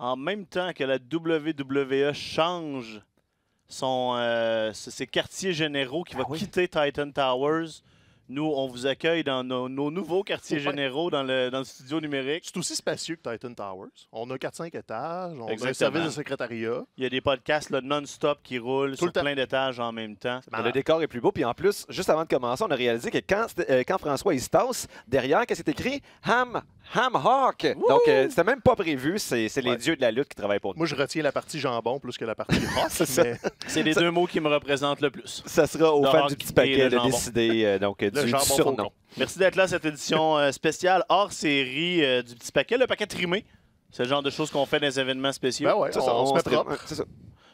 en même temps que la WWE change ses quartiers généraux qui va quitter Titan Towers, nous, on vous accueille dans nos nouveaux quartiers généraux dans le studio numérique. C'est aussi spacieux que Titan Towers. On a 4-5 étages, on Exactement. a un service de secrétariat. Il y a des podcasts non-stop qui roulent sur plein d'étages en même temps. Le décor est plus beau. Puis en plus, juste avant de commencer, on a réalisé que quand François il se tasse, derrière, qu'est-ce qui est écrit? Ham Hawk. Donc, c'était même pas prévu. C'est les dieux de la lutte qui travaillent pour nous. Moi, je retiens la partie jambon plus que la partie Hawk. C'est les deux mots qui me représentent le plus. Ça sera aux fans du petit paquet de jambon. décider du surnom. Merci d'être là, cette édition spéciale hors série du petit paquet. Le paquet trimé, c'est le genre de choses qu'on fait dans les événements spéciaux. Ben ouais, on se met propre. C'est ça.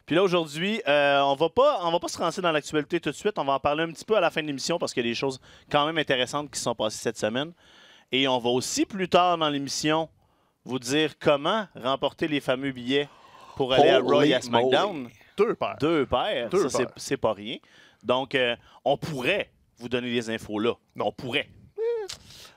Puis là, aujourd'hui, on va pas se lancer dans l'actualité tout de suite. On va en parler un petit peu à la fin de l'émission parce qu'il y a des choses quand même intéressantes qui se sont passées cette semaine. Et on va aussi, plus tard dans l'émission, vous dire comment remporter les fameux billets pour aller à Raw et à SmackDown. Deux paires. Ça, c'est pas rien. Donc, on pourrait vous donner les infos là. Non. On pourrait.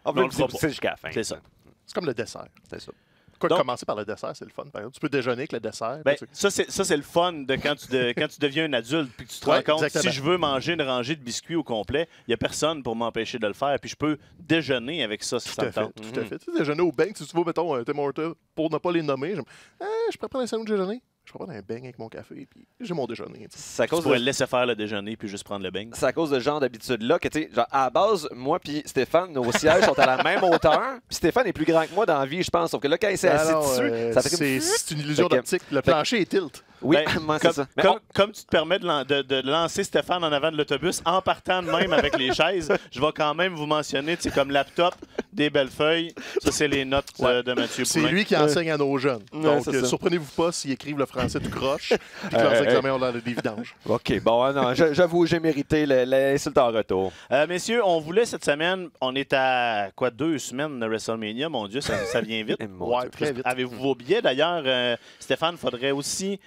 On va le pousser jusqu'à la fin. C'est ça. C'est comme le dessert. C'est ça. Donc, commencer par le dessert, c'est le fun. Par exemple, tu peux déjeuner avec le dessert. Ben, ça, c'est le fun de quand tu deviens un adulte puis que tu te rends compte exactement. si je veux manger une rangée de biscuits au complet, il n'y a personne pour m'empêcher de le faire. Puis je peux déjeuner avec ça si ça me tente. Tout à fait. Tu sais, déjeuner au bang, si tu veux, mettons, Tim Hortons, pour ne pas les nommer, je prépare un sandwich déjeuner. Je prépare un beigne avec mon café, puis j'ai mon déjeuner. C'est à Tu cause pourrais laisser faire le déjeuner puis juste prendre le beigne. C'est à cause de ce genre d'habitude-là que, tu sais, genre, à la base, moi puis Stéphane, nos sièges sont à la même hauteur. Puis Stéphane est plus grand que moi dans la vie, je pense. Sauf que là, quand il s'est assis dessus, ça fait c'est une illusion d'optique. Le plancher est tilt. Oui, c'est ça. Comme tu te permets de lancer Stéphane en avant de l'autobus en partant de même avec les chaises, je vais quand même vous mentionner, tu sais, comme laptop, des belles feuilles. Ça, c'est les notes de Mathieu Poulin. C'est lui qui enseigne à nos jeunes. Donc, surprenez-vous pas s'ils écrivent le français tout croche puis que leurs examens ont l'air de des vidanges. OK, bon, non, j'avoue, j'ai mérité l'insulte en retour. Messieurs, on voulait cette semaine, on est à 2 semaines de WrestleMania, mon Dieu, ça vient vite. Ouais, très vite. Avez-vous vos billets? D'ailleurs, Stéphane, faudrait aussi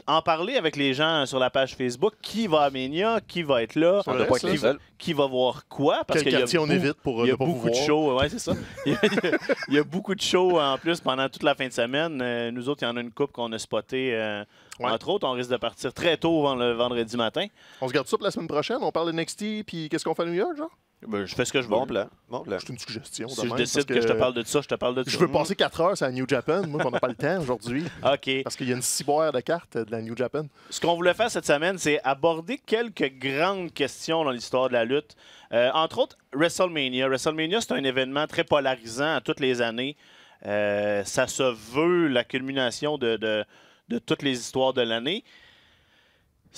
en parler avec les gens sur la page Facebook. Qui va à Mania? Qui va être là? Qui va voir quoi? Parce quel quartier on évite pour il y a ne pas vous beaucoup de voir? shows. Ouais, c'est ça. Il y a beaucoup de shows en plus pendant toute la fin de semaine. Nous autres, il y en a une couple qu'on a spoté. Entre autres, on risque de partir très tôt le vendredi matin. On se garde ça pour la semaine prochaine. On parle de NXT, puis qu'est-ce qu'on fait à New York, genre? Ben, je fais ce que je veux. Bon plan. C'est une suggestion. Si je décide que je te parle de ça, je te parle de ça. Je veux passer 4 heures sur la New Japan. Moi, on n'a pas le temps aujourd'hui. OK. Parce qu'il y a une ciboire de cartes de la New Japan. Ce qu'on voulait faire cette semaine, c'est aborder quelques grandes questions dans l'histoire de la lutte. Entre autres, WrestleMania. WrestleMania, c'est un événement très polarisant à toutes les années. Ça se veut la culmination de toutes les histoires de l'année.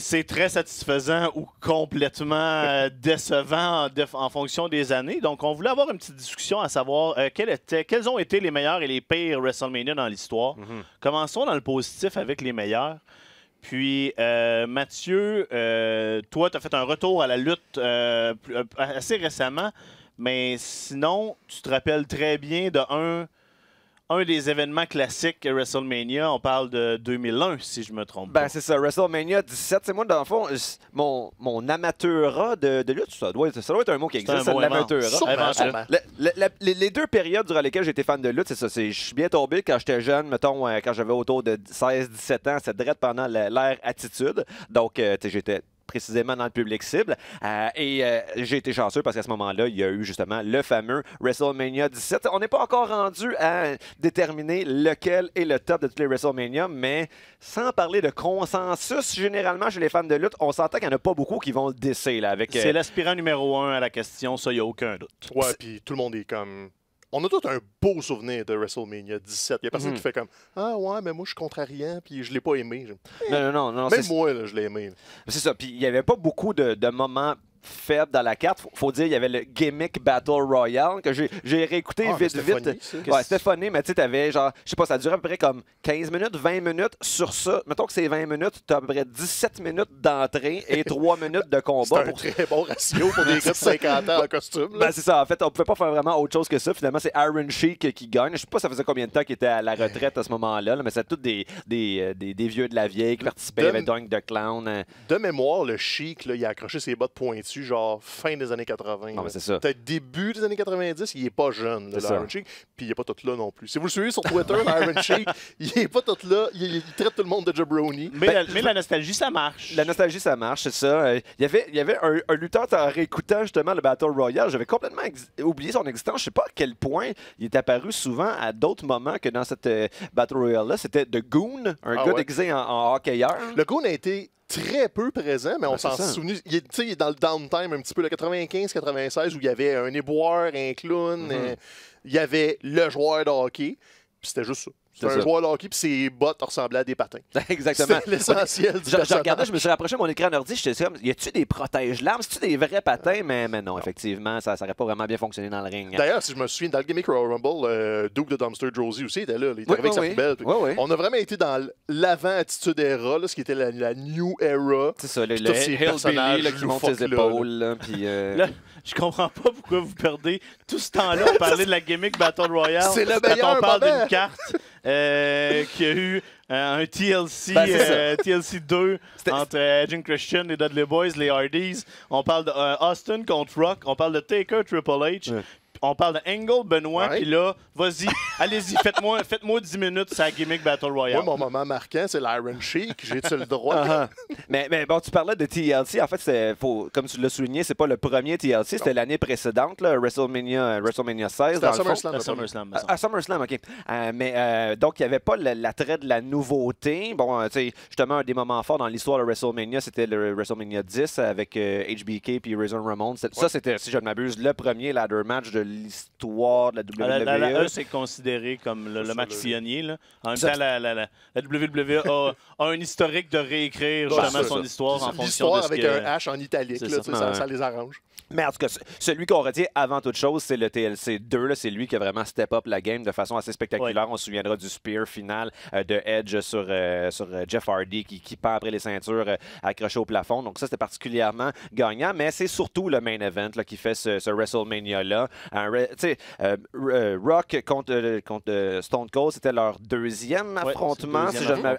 C'est très satisfaisant ou complètement décevant en fonction des années. Donc, on voulait avoir une petite discussion à savoir quels ont été les meilleurs et les pires WrestleMania dans l'histoire. Commençons dans le positif avec les meilleurs. Puis, Mathieu, toi, tu as fait un retour à la lutte assez récemment, mais sinon, tu te rappelles très bien de un des événements classiques à WrestleMania. On parle de 2001, si je me trompe pas. Ben, c'est ça, WrestleMania 17. C'est moi, dans le fond, mon amateurat de lutte, ça doit être un mot qui existe, c'est l'amateurat. Les deux périodes durant lesquelles j'étais fan de lutte, c'est ça. Je suis bien tombé quand j'étais jeune, mettons, quand j'avais autour de 16-17 ans, c'est direct pendant l'ère Attitude. Donc, j'étais précisément dans le public cible. J'ai été chanceux parce qu'à ce moment-là, il y a eu justement le fameux WrestleMania 17. On n'est pas encore rendu à déterminer lequel est le top de tous les WrestleMania, mais sans parler de consensus, généralement, chez les fans de lutte, on s'entend qu'il n'y en a pas beaucoup qui vont le décer. C'est l'aspirant numéro 1 à la question, ça, il n'y a aucun doute. Ouais, puis tout le monde est comme... On a tous un beau souvenir de WrestleMania 17. Il n'y a personne qui fait comme « Ah ouais, mais moi, je suis contrariant, puis je ne l'ai pas aimé. » Non. Même moi, là, je l'ai aimé. C'est ça. Puis il n'y avait pas beaucoup de moments faible dans la carte. Faut dire, il y avait le gimmick Battle Royale que j'ai réécouté vite. Ouais, c'était funny, mais tu sais, t'avais genre, je sais pas, ça durait à peu près comme 15 minutes, 20 minutes. Sur ça, mettons que c'est 20 minutes, t'as à peu près 17 minutes d'entrée et 3 minutes de combat. C'est un très bon ratio pour des gars de 50 ans en costume. Ben, c'est ça. En fait, on pouvait pas faire vraiment autre chose que ça. Finalement, c'est Iron Sheik qui gagne. Je sais pas ça faisait combien de temps qu'il était à la retraite à ce moment-là, mais c'était tous des vieux de la vieille qui participaient. Il y avait Dunk the Clown. De mémoire, le Sheik, là, il a accroché ses bottes pointues dessus, genre fin des années 80. Non, c'est ça. Peut-être début des années 90, il est pas jeune, l'Iron Sheik, puis il est pas tout là non plus. Si vous le suivez sur Twitter, l'Iron Sheik, il est pas tout là, il traite tout le monde de jabroni. Mais la nostalgie, ça marche. La nostalgie, ça marche, c'est ça. Il y avait un lutteur, en réécoutant justement le Battle Royale, j'avais complètement oublié son existence. Je sais pas à quel point il est apparu souvent à d'autres moments que dans cette Battle Royale-là. C'était The Goon, un gars déguisé en hockeyeur. Le Goon a été très peu présent, mais on s'en souvient. Il est dans le downtime un petit peu, le 95-96, où il y avait un éboueur, un clown, il y avait le joueur de hockey, puis c'était juste ça. C'était un joueur de hockey, puis ses bottes ressemblaient à des patins. Exactement. C'était l'essentiel du je regardais, je me suis rapproché de mon écran ordi, j'étais comme, y a-tu des protège-lames? C'est-tu des vrais patins? Mais non, effectivement, ça n'aurait pas vraiment bien fonctionné dans le ring. D'ailleurs, si je me souviens, dans le Gimmick Royal Rumble, Duke de Dumpster Drozy aussi était là. Il était avec sa poubelle. On a vraiment été dans l'avant-attitude era, ce qui était la New Era. C'est ça, le Hillbilly qui monte ses épaules. Là, je comprends pas pourquoi vous perdez tout ce temps-là à parler de la Gimmick Battle Royale. C'est le meilleur on parle d'une carte qui a eu un TLC, TLC 2 entre Edge and Christian, les Dudley Boys, les Hardys. On parle de Austin contre Rock. On parle de Taker, Triple H. On parle de Angle, Benoit, puis là, vas-y, allez-y, faites-moi 10 minutes sur la Gimmick Battle Royale. Moi, mon moment marquant, c'est l'Iron Sheik. J'ai-tu le droit? mais bon, tu parlais de TLC. En fait, comme tu l'as souligné, c'est pas le premier TLC, c'était l'année précédente, là, WrestleMania 16. C'était à SummerSlam. À SummerSlam, OK. Donc, il n'y avait pas l'attrait de la nouveauté. Bon, tu sais, justement, un des moments forts dans l'histoire de WrestleMania, c'était le WrestleMania 10 avec HBK puis Razor Ramon. Ça, c'était, si je ne m'abuse, le premier ladder match de l'histoire de la WWE. La E, c'est considéré comme le match pionnier. Là. En même temps, la WWE a un historique de réécrire justement son histoire en fonction de ce avec un H en italique. Là, ça les arrange. Mais en tout cas, celui qu'on retient avant toute chose, c'est le TLC 2. C'est lui qui a vraiment step up la game de façon assez spectaculaire. On se souviendra du spear final de Edge sur Jeff Hardy qui pend après les ceintures accrochées au plafond. Donc ça, c'était particulièrement gagnant. Mais c'est surtout le main event là, qui fait ce WrestleMania-là. Rock contre Stone Cold, c'était leur deuxième affrontement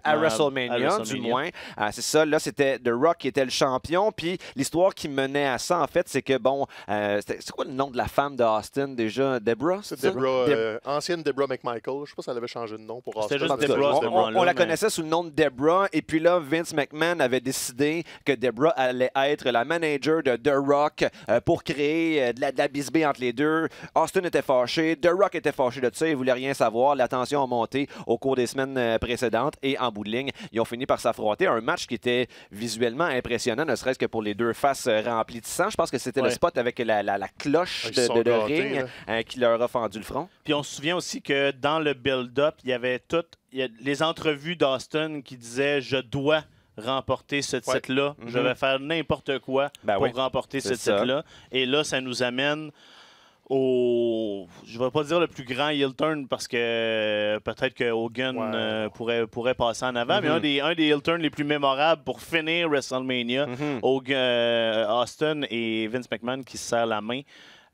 à WrestleMania, du moins. C'est ça. Là, c'était The Rock qui était le champion. Puis l'histoire qui menait à ça, en fait, c'est que bon, c'est quoi le nom de la femme de Austin déjà? Deborah? C'est Deborah, ancienne Deborah McMichael. Je ne sais pas si elle avait changé de nom pour Austin. C'était juste Deborah. On la connaissait sous le nom de Deborah. Et puis là, Vince McMahon avait décidé que Deborah allait être la manager de The Rock pour créer de la bisbée entre les deux. Austin était fâché. The Rock était fâché de ça. Il ne voulait rien savoir. La tension a monté au cours des semaines précédentes. Et en bout de ligne, ils ont fini par s'affronter. Un match qui était visuellement impressionnant, ne serait-ce que pour les deux faces remplies de sang. Je pense que c'était le spot avec la cloche de ring qui leur a fendu le front. Puis on se souvient aussi que dans le build-up, il y avait les entrevues d'Austin qui disaient « Je dois remporter ce titre-là. Je vais faire n'importe quoi pour remporter ce titre-là. » Et là, ça nous amène je ne vais pas dire le plus grand heel turn parce que peut-être que Hogan pourrait passer en avant, mais un des heel turns les plus mémorables pour finir WrestleMania, Austin et Vince McMahon qui se serrent la main.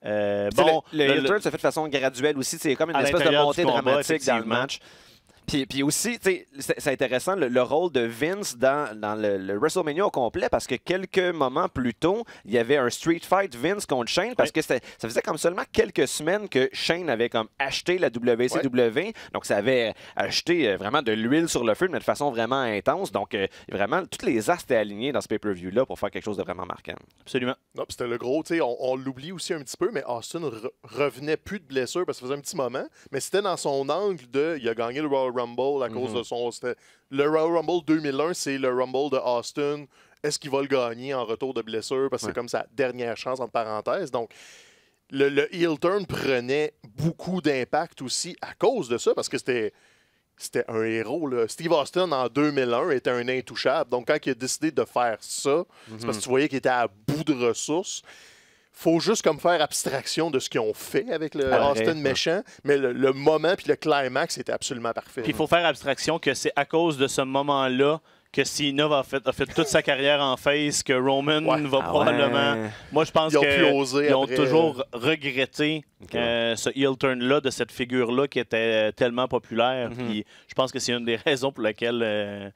Le heel turn se fait de façon graduelle aussi. C'est comme une espèce de montée dramatique dans le match. Puis aussi, c'est intéressant le rôle de Vince dans le WrestleMania au complet parce que quelques moments plus tôt, il y avait un street fight Vince contre Shane parce que ça faisait comme seulement quelques semaines que Shane avait comme acheté la WCW. Donc, ça avait acheté vraiment de l'huile sur le feu, mais de façon vraiment intense. Donc, vraiment, toutes les astres étaient alignés dans ce pay-per-view-là pour faire quelque chose de vraiment marquant. Absolument. Non, c'était le gros, on l'oublie aussi un petit peu, mais Austin revenait plus de blessure parce que ça faisait un petit moment, mais c'était dans son angle il a gagné le Royal Rumble à cause de le Royal Rumble 2001, c'est le Rumble de Austin. Est-ce qu'il va le gagner en retour de blessure? Parce que c'est comme sa dernière chance, entre parenthèses. Donc, le heel turn prenait beaucoup d'impact aussi à cause de ça, parce que c'était un héros. Là. Steve Austin, en 2001, était un intouchable. Donc, quand il a décidé de faire ça, c'est parce que tu voyais qu'il était à bout de ressources. Faut juste comme faire abstraction de ce qu'ils ont fait avec le Austin méchant, mais le moment puis le climax était absolument parfait. Puis il faut faire abstraction que c'est à cause de ce moment-là que Cena a fait toute sa carrière en face, que Roman va probablement... Moi, je pense qu'ils ont toujours regretté ce heel turn-là, de cette figure-là qui était tellement populaire. Puis je pense que c'est une des raisons pour lesquelles...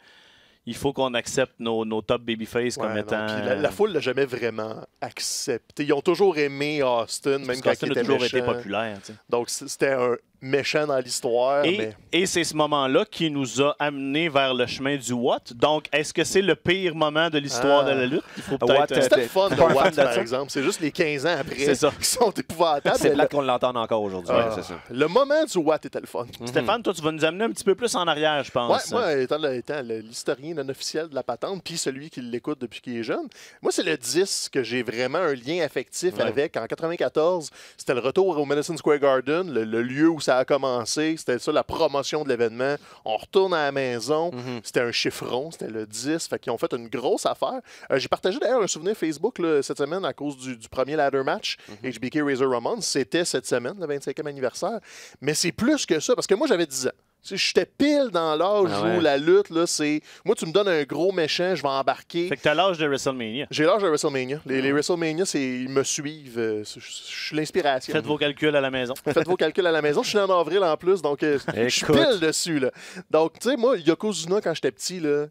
il faut qu'on accepte nos top babyface comme étant... La foule l'a jamais vraiment accepté. Ils ont toujours aimé Austin, même quand il était toujours méchant. été populaire. T'sais. Donc, c'était un méchant dans l'histoire. Et c'est ce moment-là qui nous a amené vers le chemin du What. Donc, est-ce que c'est le pire moment de l'histoire de la lutte? Il faut peut-être... C'était le fun de What, par exemple. C'est juste les 15 ans après qui sont épouvantables. C'est là qu'on l'entend encore aujourd'hui. C'est ça. Le moment du What était le fun. Stéphane, toi, tu vas nous amener un petit peu plus en arrière, je pense. Moi, étant l'historien non officiel de la patente, puis celui qui l'écoute depuis qu'il est jeune, moi, c'est le 10 que j'ai vraiment un lien affectif avec. En 94, c'était le retour au Madison Square Garden, le lieu où ça a commencé. C'était ça, la promotion de l'événement. On retourne à la maison. C'était un chiffron. C'était le 10. Fait qu'ils ont fait une grosse affaire. J'ai partagé d'ailleurs un souvenir Facebook là, cette semaine à cause du premier ladder match. HBK Razor Ramon. C'était cette semaine, le 25e anniversaire. Mais c'est plus que ça, parce que moi, j'avais 10 ans. J'étais pile dans l'âge où la lutte, là, c'est... Moi, tu me donnes un gros méchant, je vais embarquer. Fait que t'as l'âge de WrestleMania. J'ai l'âge de WrestleMania. Les WrestleMania, ils me suivent. Je suis l'inspiration. Faites vos calculs à la maison. Faites vos calculs à la maison. Je suis en avril en plus, donc je suis pile dessus. Là. Donc, tu sais, moi, Yokozuna, quand j'étais petit, là,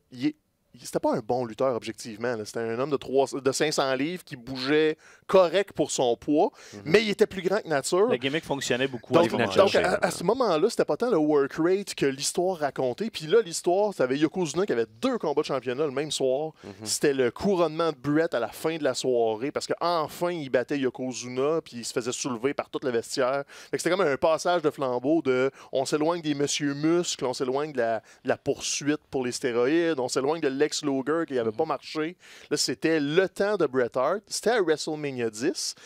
c'était pas un bon lutteur, objectivement. C'était un homme de 500 livres qui bougeait correct pour son poids, mais il était plus grand que nature. Le gimmick fonctionnait beaucoup. Donc à ce moment-là, c'était pas tant le work rate que l'histoire racontait. Puis là, l'histoire, c'était Yokozuna qui avait 2 combats de championnat le même soir. C'était le couronnement de Brett à la fin de la soirée, parce qu'enfin, il battait Yokozuna, puis il se faisait soulever par tout le vestiaire. C'était comme un passage de flambeau de on s'éloigne des Monsieur Muscle, on s'éloigne de la poursuite pour les stéroïdes, on s'éloigne de Lex Luger qui n'avait pas marché. Là, c'était le temps de Bret Hart. C'était à WrestleMania 10.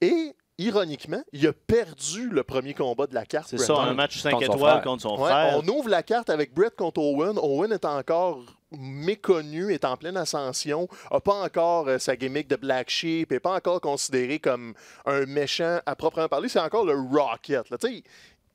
Et ironiquement, il a perdu le premier combat de la carte. C'est ça, un match 5 étoiles contre son frère. On ouvre la carte avec Bret contre Owen. Owen est encore méconnu, est en pleine ascension, n'a pas encore sa gimmick de Black Sheep, n'est pas encore considéré comme un méchant à proprement parler. C'est encore le Rocket. Là.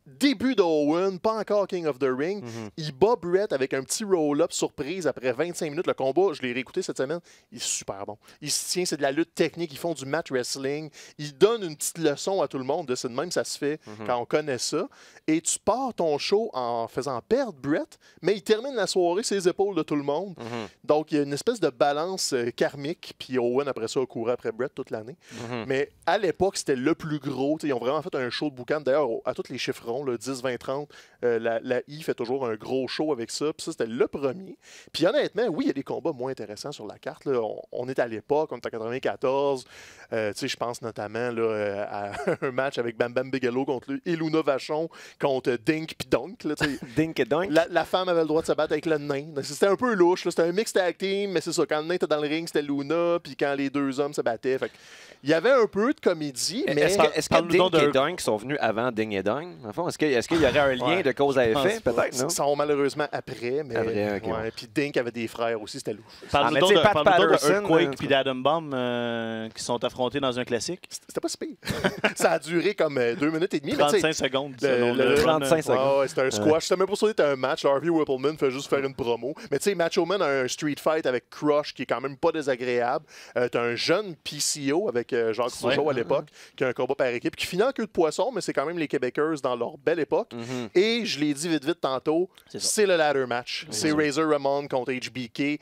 Début d'Owen, pas encore King of the Ring. Il bat Brett avec un petit roll-up surprise après 25 minutes. Le combat, je l'ai réécouté cette semaine, il est super bon. Il se tient, c'est de la lutte technique, ils font du match wrestling. Il donne une petite leçon à tout le monde. C'est de même ça se fait quand on connaît ça. Et tu pars ton show en faisant perdre Brett, mais il termine la soirée sur les épaules de tout le monde. Donc, il y a une espèce de balance karmique. Puis Owen, après ça, a couru après Brett toute l'année. Mais à l'époque, c'était le plus gros. Ils ont vraiment fait un show de boucan. D'ailleurs, à tous les chiffrons, le 10, 20, 30, la I fait toujours un gros show avec ça. Puis ça, c'était le premier. Puis honnêtement, oui, il y a des combats moins intéressants sur la carte. Là. On est à l'époque, on est en 94. Je pense notamment là, à un match avec Bam Bam Bigelow contre Iluna Vachon contre Dink puis Dunk. Là, Dink et Dunk. La femme avait le droit de se battre avec le nain. C'était un peu louche. C'était un mix tag team, mais c'est ça. Quand le nain était dans le ring, c'était Luna. Puis quand les 2 hommes se battaient. Fait il y avait un peu de comédie, mais... Est-ce que Dink et Dunk sont venus avant Ding et Dong? En fond, est-ce qu'il y aurait un lien de cause à effet, peut-être, non? Ils sont malheureusement après, mais... Après, okay. Puis Dink avait des frères aussi, c'était louche. Parle-nous donc de Earthquake et d'Adam Bomb qui sont affrontés dans un classique. C'était pas si pire. Ça a duré comme 2 minutes et demie. 35 secondes. 35 secondes. Ouais, c'était un squash. C'était même pas sûr que c'était un match. Harvey Whippleman fait juste faire une promo. Mais tu sais, Macho Man a un street fight avec Crush qui est quand même pas désagréable. T'as un jeune PCO avec Jacques Rougeau à l'époque qui a un combat par équipe qui finit en queue de poisson, mais c'est quand même les Québécois dans leur belle époque. Et je l'ai dit vite tantôt, c'est le ladder match. C'est Razor Ramon contre HBK.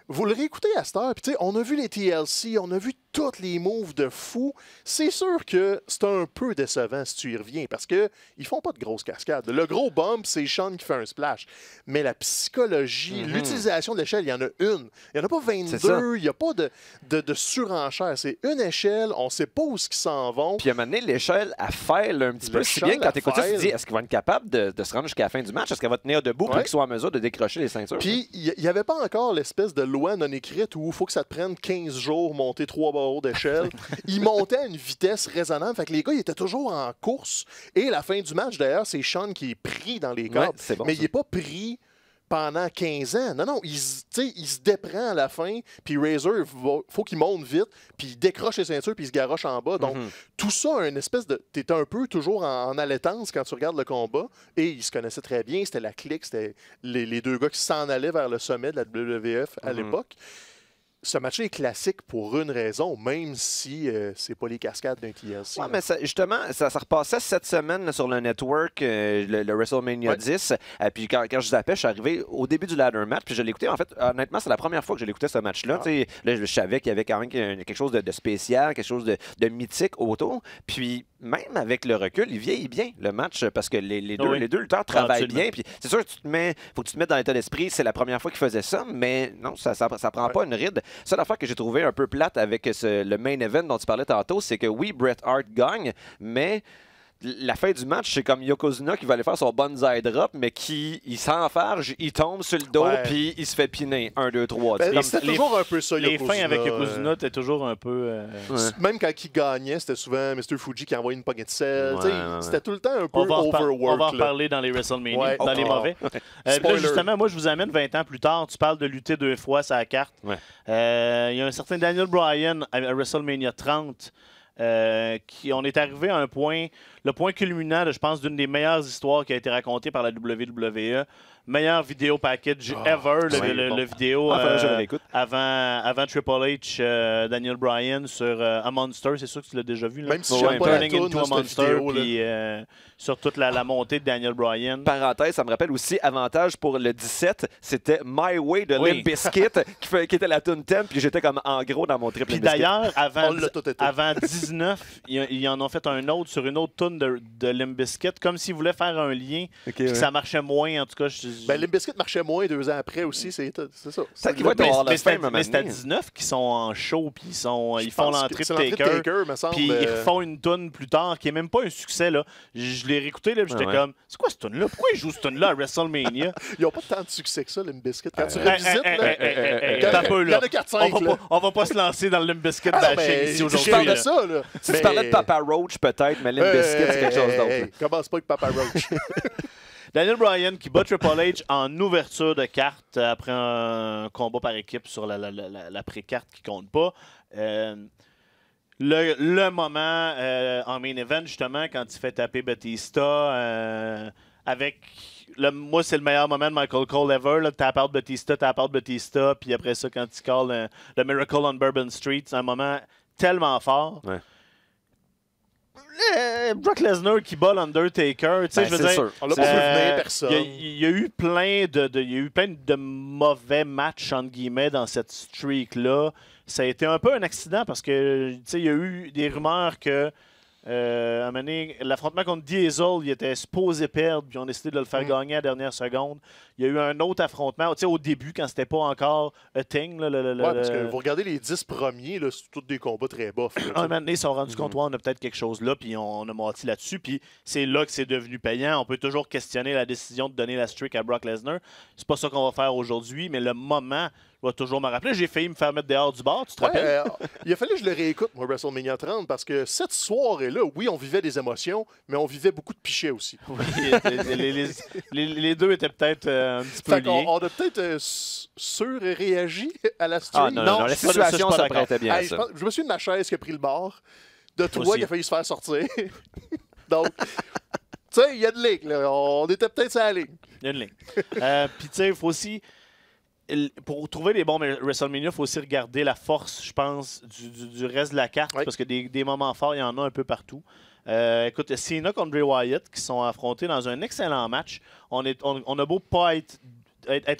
Vous le réécoutez à cette heure, puis tu sais, on a vu les TLC, on a vu tous les moves de fou. C'est sûr que c'est un peu décevant si tu y reviens, parce qu'ils font pas de grosses cascades. Le gros bump, c'est Sean qui fait un splash. Mais la psychologie, l'utilisation de l'échelle, il y en a une. Il n'y en a pas 22, il n'y a pas de surenchère. C'est une échelle, on ne sait pas où ils s'en vont. Puis à un moment donné, l'échelle, elle fêle un petit peu. Si bien quand tu écoutes ça, tu te dis, est-ce qu'ils vont être capables de se rendre jusqu'à la fin du match? Est-ce qu'elle va tenir debout pour qu'ils soient en mesure de décrocher les ceintures? Puis il n'y avait pas encore l'espèce de loi non écrite où il faut que ça te prenne 15 jours monter 3 barreaux d'échelle. Ils montaient à une vitesse raisonnable. Fait que les gars, ils étaient toujours en course. Et la fin du match, d'ailleurs, c'est Sean qui est pris dans les cordes. Bon, mais il n'est pas pris pendant 15 ans. Non, il se déprend à la fin, puis Razor, faut qu'il monte vite, puis il décroche les ceintures, puis il se garoche en bas. Donc, tout ça a une espèce de... T'es un peu toujours en allaitance quand tu regardes le combat, et ils se connaissaient très bien, c'était la clique, c'était les 2 gars qui s'en allaient vers le sommet de la WWF à l'époque. ce match est classique pour une raison, même si c'est pas les cascades d'un TLC. Oui, mais justement, ça repassait cette semaine là, sur le network, le WrestleMania 10. Puis quand je zappais, je suis arrivé au début du ladder match, puis je l'écoutais. En fait, honnêtement, c'est la première fois que je l'écoutais ce match-là. Là, je savais qu'il y avait quand même quelque chose de spécial, quelque chose de mythique autour. Puis même avec le recul, il vieillit bien le match parce que les deux lutteurs travaillent bien. Puis c'est sûr que faut que tu te mettes dans l'état d'esprit. C'est la première fois qu'ils faisaient ça, mais non, ça prend pas une ride. Seule affaire que j'ai trouvé un peu plate avec le main event dont tu parlais tantôt, c'est que oui, Bret Hart gagne, mais la fin du match, c'est comme Yokozuna qui va aller faire son banzai drop, mais il s'enfarge, il tombe sur le dos, puis il se fait piner. 1, 2, 3. C'était toujours un peu ça, les Yokozuna. fins avec Yokozuna, c'était toujours un peu... Même quand il gagnait, c'était souvent Mr. Fuji qui envoyait une poignée de sel. C'était tout le temps un peu overwork. On va en parler dans les WrestleMania, dans les mauvais. Là, justement, moi, je vous amène 20 ans plus tard. Tu parles de lutter 2 fois sa carte. Il y a un certain Daniel Bryan à WrestleMania 30. On est arrivé à un point, le point culminant, je pense, d'une des meilleures histoires qui a été racontée par la WWE. Meilleur vidéo package ever, le vidéo avant Triple H, Daniel Bryan sur A Monster. C'est sûr que tu l'as déjà vu. Là. Même si j'aime pas Turning into a Monster, puis sur toute la montée de Daniel Bryan. Parenthèse, ça me rappelle aussi, avantage pour le 17, c'était My Way de Limp Bizkit qui était la tune thème, puis j'étais comme en gros dans mon triple Puis d'ailleurs, avant 19, ils en ont fait un autre sur une autre tune de Limp Bizkit, comme s'ils voulaient faire un lien, puis ça marchait moins, en tout cas. Limp Bizkit marchait moins 2 ans après aussi, c'est ça. Mais c'est à 19 qu'ils sont en show, puis ils font l'entrée de Taker, puis ils refont une tune plus tard qui est même pas un succès. Là. Je l'ai réécouté, là, j'étais comme, c'est quoi cette tune-là? Pourquoi ils jouent cette tune-là à WrestleMania? Ils n'ont pas tant de succès que ça, Limp Bizkit. Quand tu revisites, il y en a 4-5. On va pas se lancer dans le Limp Bizkit bashing ici aujourd'hui. Je parle de ça, là. Si tu parlais de Papa Roach, peut-être, mais Limp Bizkit, c'est quelque chose d'autre. Commence pas avec Papa Roach. Daniel Bryan qui bat Triple H en ouverture de carte après un combat par équipe sur la pré-carte qui compte pas. Le moment en main event, justement, quand il fait taper Batista avec... moi, c'est le meilleur moment de Michael Cole ever. Tap out Batista, puis après ça, quand il call le Miracle on Bourbon Street, c'est un moment tellement fort. Ouais. Brock Lesnar qui bat l'Undertaker, tu sais, je veux dire, on l'a pas vu venir personne. Il y a eu plein de mauvais matchs entre guillemets dans cette streak là. Ça a été un peu un accident parce que tu sais, il y a eu des rumeurs que à un moment donné, l'affrontement contre Diesel, il était supposé perdre, puis on a décidé de le faire gagner à la dernière seconde. Il y a eu un autre affrontement, tu sais, au début, quand c'était pas encore a thing. Parce que vous regardez les 10 premiers, là, c'est tous des combats très bas. À un moment donné, ils se sont rendus compte, on a peut-être quelque chose là, puis on a menti là-dessus, puis c'est là que c'est devenu payant. On peut toujours questionner la décision de donner la streak à Brock Lesnar. C'est pas ça qu'on va faire aujourd'hui, mais le moment... Je vais toujours me rappeler. J'ai failli me faire mettre dehors du bar, tu te rappelles? Il a fallu que je le réécoute, moi, WrestleMania 30, parce que cette soirée-là, oui, on vivait des émotions, mais on vivait beaucoup de pichets aussi. Oui, les deux étaient peut-être un petit peu liés. On a peut-être surréagi à la stream. Non, la situation, ça prêtait bien ça. Je me suis de ma chaise qui a pris le bar, de toi qui a failli se faire sortir. Donc... Tu sais, il y a de ligne, là. On était peut-être sur la ligne. Il y a une ligne. Puis, tu sais, il faut aussi... Pour trouver les bons WrestleMania, il faut aussi regarder la force, je pense, du reste de la carte, parce que des moments forts, il y en a un peu partout. Écoute, Cena contre Bray Wyatt qui sont affrontés dans un excellent match. On a beau pas être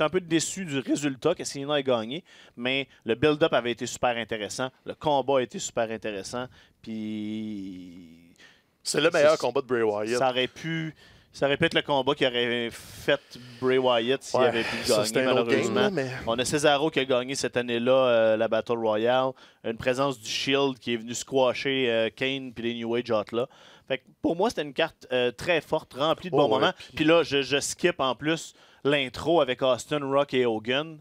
un peu déçu du résultat que Cena ait gagné, mais le build-up avait été super intéressant. Le combat a été super intéressant. Puis... C'est le meilleur combat de Bray Wyatt. Ça aurait pu être le combat qui aurait fait Bray Wyatt s'il avait pu gagner, malheureusement. On a Cesaro qui a gagné cette année-là la Battle Royale. Une présence du Shield qui est venu squasher Kane et les New Age Outlaws. Fait que pour moi, c'était une carte très forte, remplie de bons moments. Puis là, je skip en plus l'intro avec Austin, Rock et Hogan,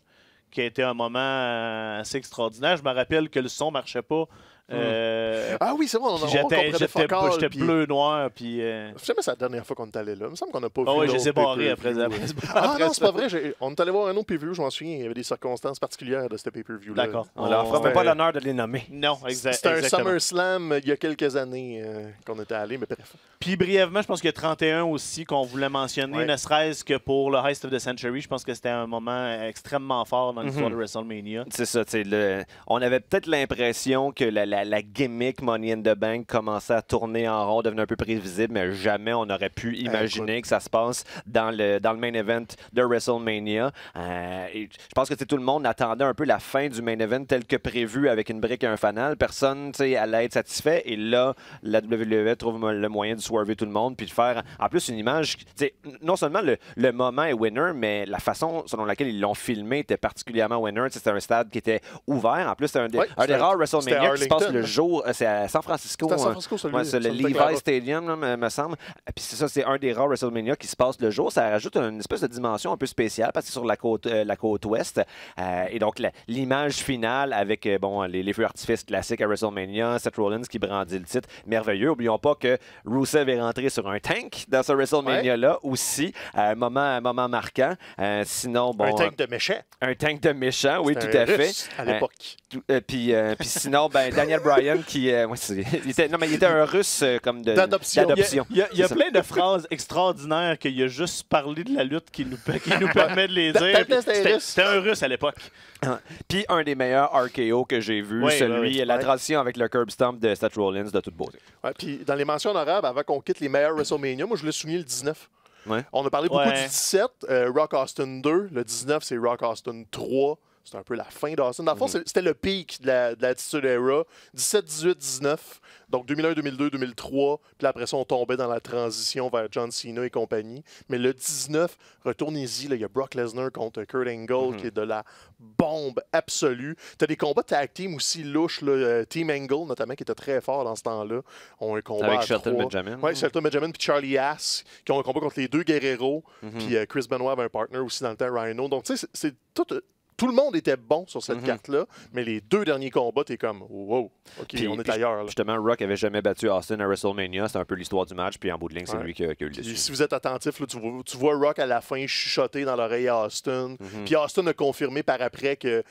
qui a été un moment assez extraordinaire. Je me rappelle que le son ne marchait pas Ah oui, c'est vrai, on J'étais bleu-noir. Puis, je sais, mais c'est la dernière fois qu'on est allé là. Il me semble qu'on n'a pas vu. Oui, je les ai barrés après. Ah non, c'est pas vrai. On est allé voir un autre pay-per-view, je m'en souviens. Il y avait des circonstances particulières de ce pay-per-view-là. D'accord. On leur fera même pas l'honneur de les nommer. Non, C'était un SummerSlam il y a quelques années qu'on était allé, mais bref. Puis brièvement, je pense qu'il y a 31 aussi qu'on voulait mentionner, ne serait-ce que pour le Heist of the Century. Je pense que c'était un moment extrêmement fort dans l'histoire de WrestleMania. C'est ça. On avait peut-être l'impression que la gimmick Money in the Bank commençait à tourner en rond, devenait un peu prévisible, mais jamais on aurait pu imaginer que ça se passe dans le main event de WrestleMania. Et je pense que tout le monde attendait un peu la fin du main event tel que prévu avec une brique et un fanal. Personne allait être satisfait. Et là, la WWE trouve le moyen de swerver tout le monde puis de faire en plus une image. Non seulement le moment est winner, mais la façon selon laquelle ils l'ont filmé était particulièrement winner. C'était un stade qui était ouvert. En plus, c'était un des rares WrestleMania qui se passe le jour. C'est à San Francisco. C'est à San Francisco, c'est le Levi Stadium, là, me semble. Puis c'est ça, c'est un des rares WrestleMania qui se passe le jour. Ça rajoute une espèce de dimension un peu spéciale parce que c'est sur la côte ouest. Et donc, l'image finale avec les feux d'artifice classiques à WrestleMania, Seth Rollins qui brandit le titre, merveilleux. N'oublions pas que Rusev est rentré sur un tank dans ce WrestleMania-là aussi. Moment marquant. Sinon, un tank de méchant. Un tank de méchant, oui, tout à fait. À l'époque. Puis sinon, Daniel Bryan qui... il était un russe comme d'adoption. Il y a plein de phrases extraordinaires qu'il a juste parlé de la lutte qui nous permet de les dire. C'était un russe à l'époque. Puis un des meilleurs RKO que j'ai vu, la transition avec le curb stomp de Seth Rollins de toute beauté. Ouais, puis dans les mentions honorables, avant qu'on quitte les meilleurs WrestleMania, moi je l'ai souligné le 19. Ouais. On a parlé beaucoup du 17, Rock Austin 2. Le 19, c'est Rock Austin 3. C'était un peu la fin d'Austin. Dans le fond, c'était le pic de l'Attitude Era. 17, 18, 19. Donc 2001, 2002, 2003. Puis après ça, on tombait dans la transition vers John Cena et compagnie. Mais le 19, retournez-y. Il y a Brock Lesnar contre Kurt Angle qui est de la bombe absolue. Tu as des combats tag team aussi louches. Team Angle, notamment, qui était très fort dans ce temps-là. Ont un combat avec Shelton Benjamin. Oui, Shelton Benjamin puis Charlie Haas qui ont un combat contre les deux Guerrero. Puis Chris Benoit avait un partner aussi dans le temps, Rhino. Donc, tu sais, c'est tout... Tout le monde était bon sur cette carte-là, mais les deux derniers combats, t'es comme « Wow, OK, on est ailleurs. » Justement, Rock avait jamais battu Austin à WrestleMania. C'est un peu l'histoire du match, puis en bout de ligne, c'est lui qui a eu le dessus. Si vous êtes attentif, là, tu vois Rock à la fin chuchoter dans l'oreille à Austin. Puis Austin a confirmé par après que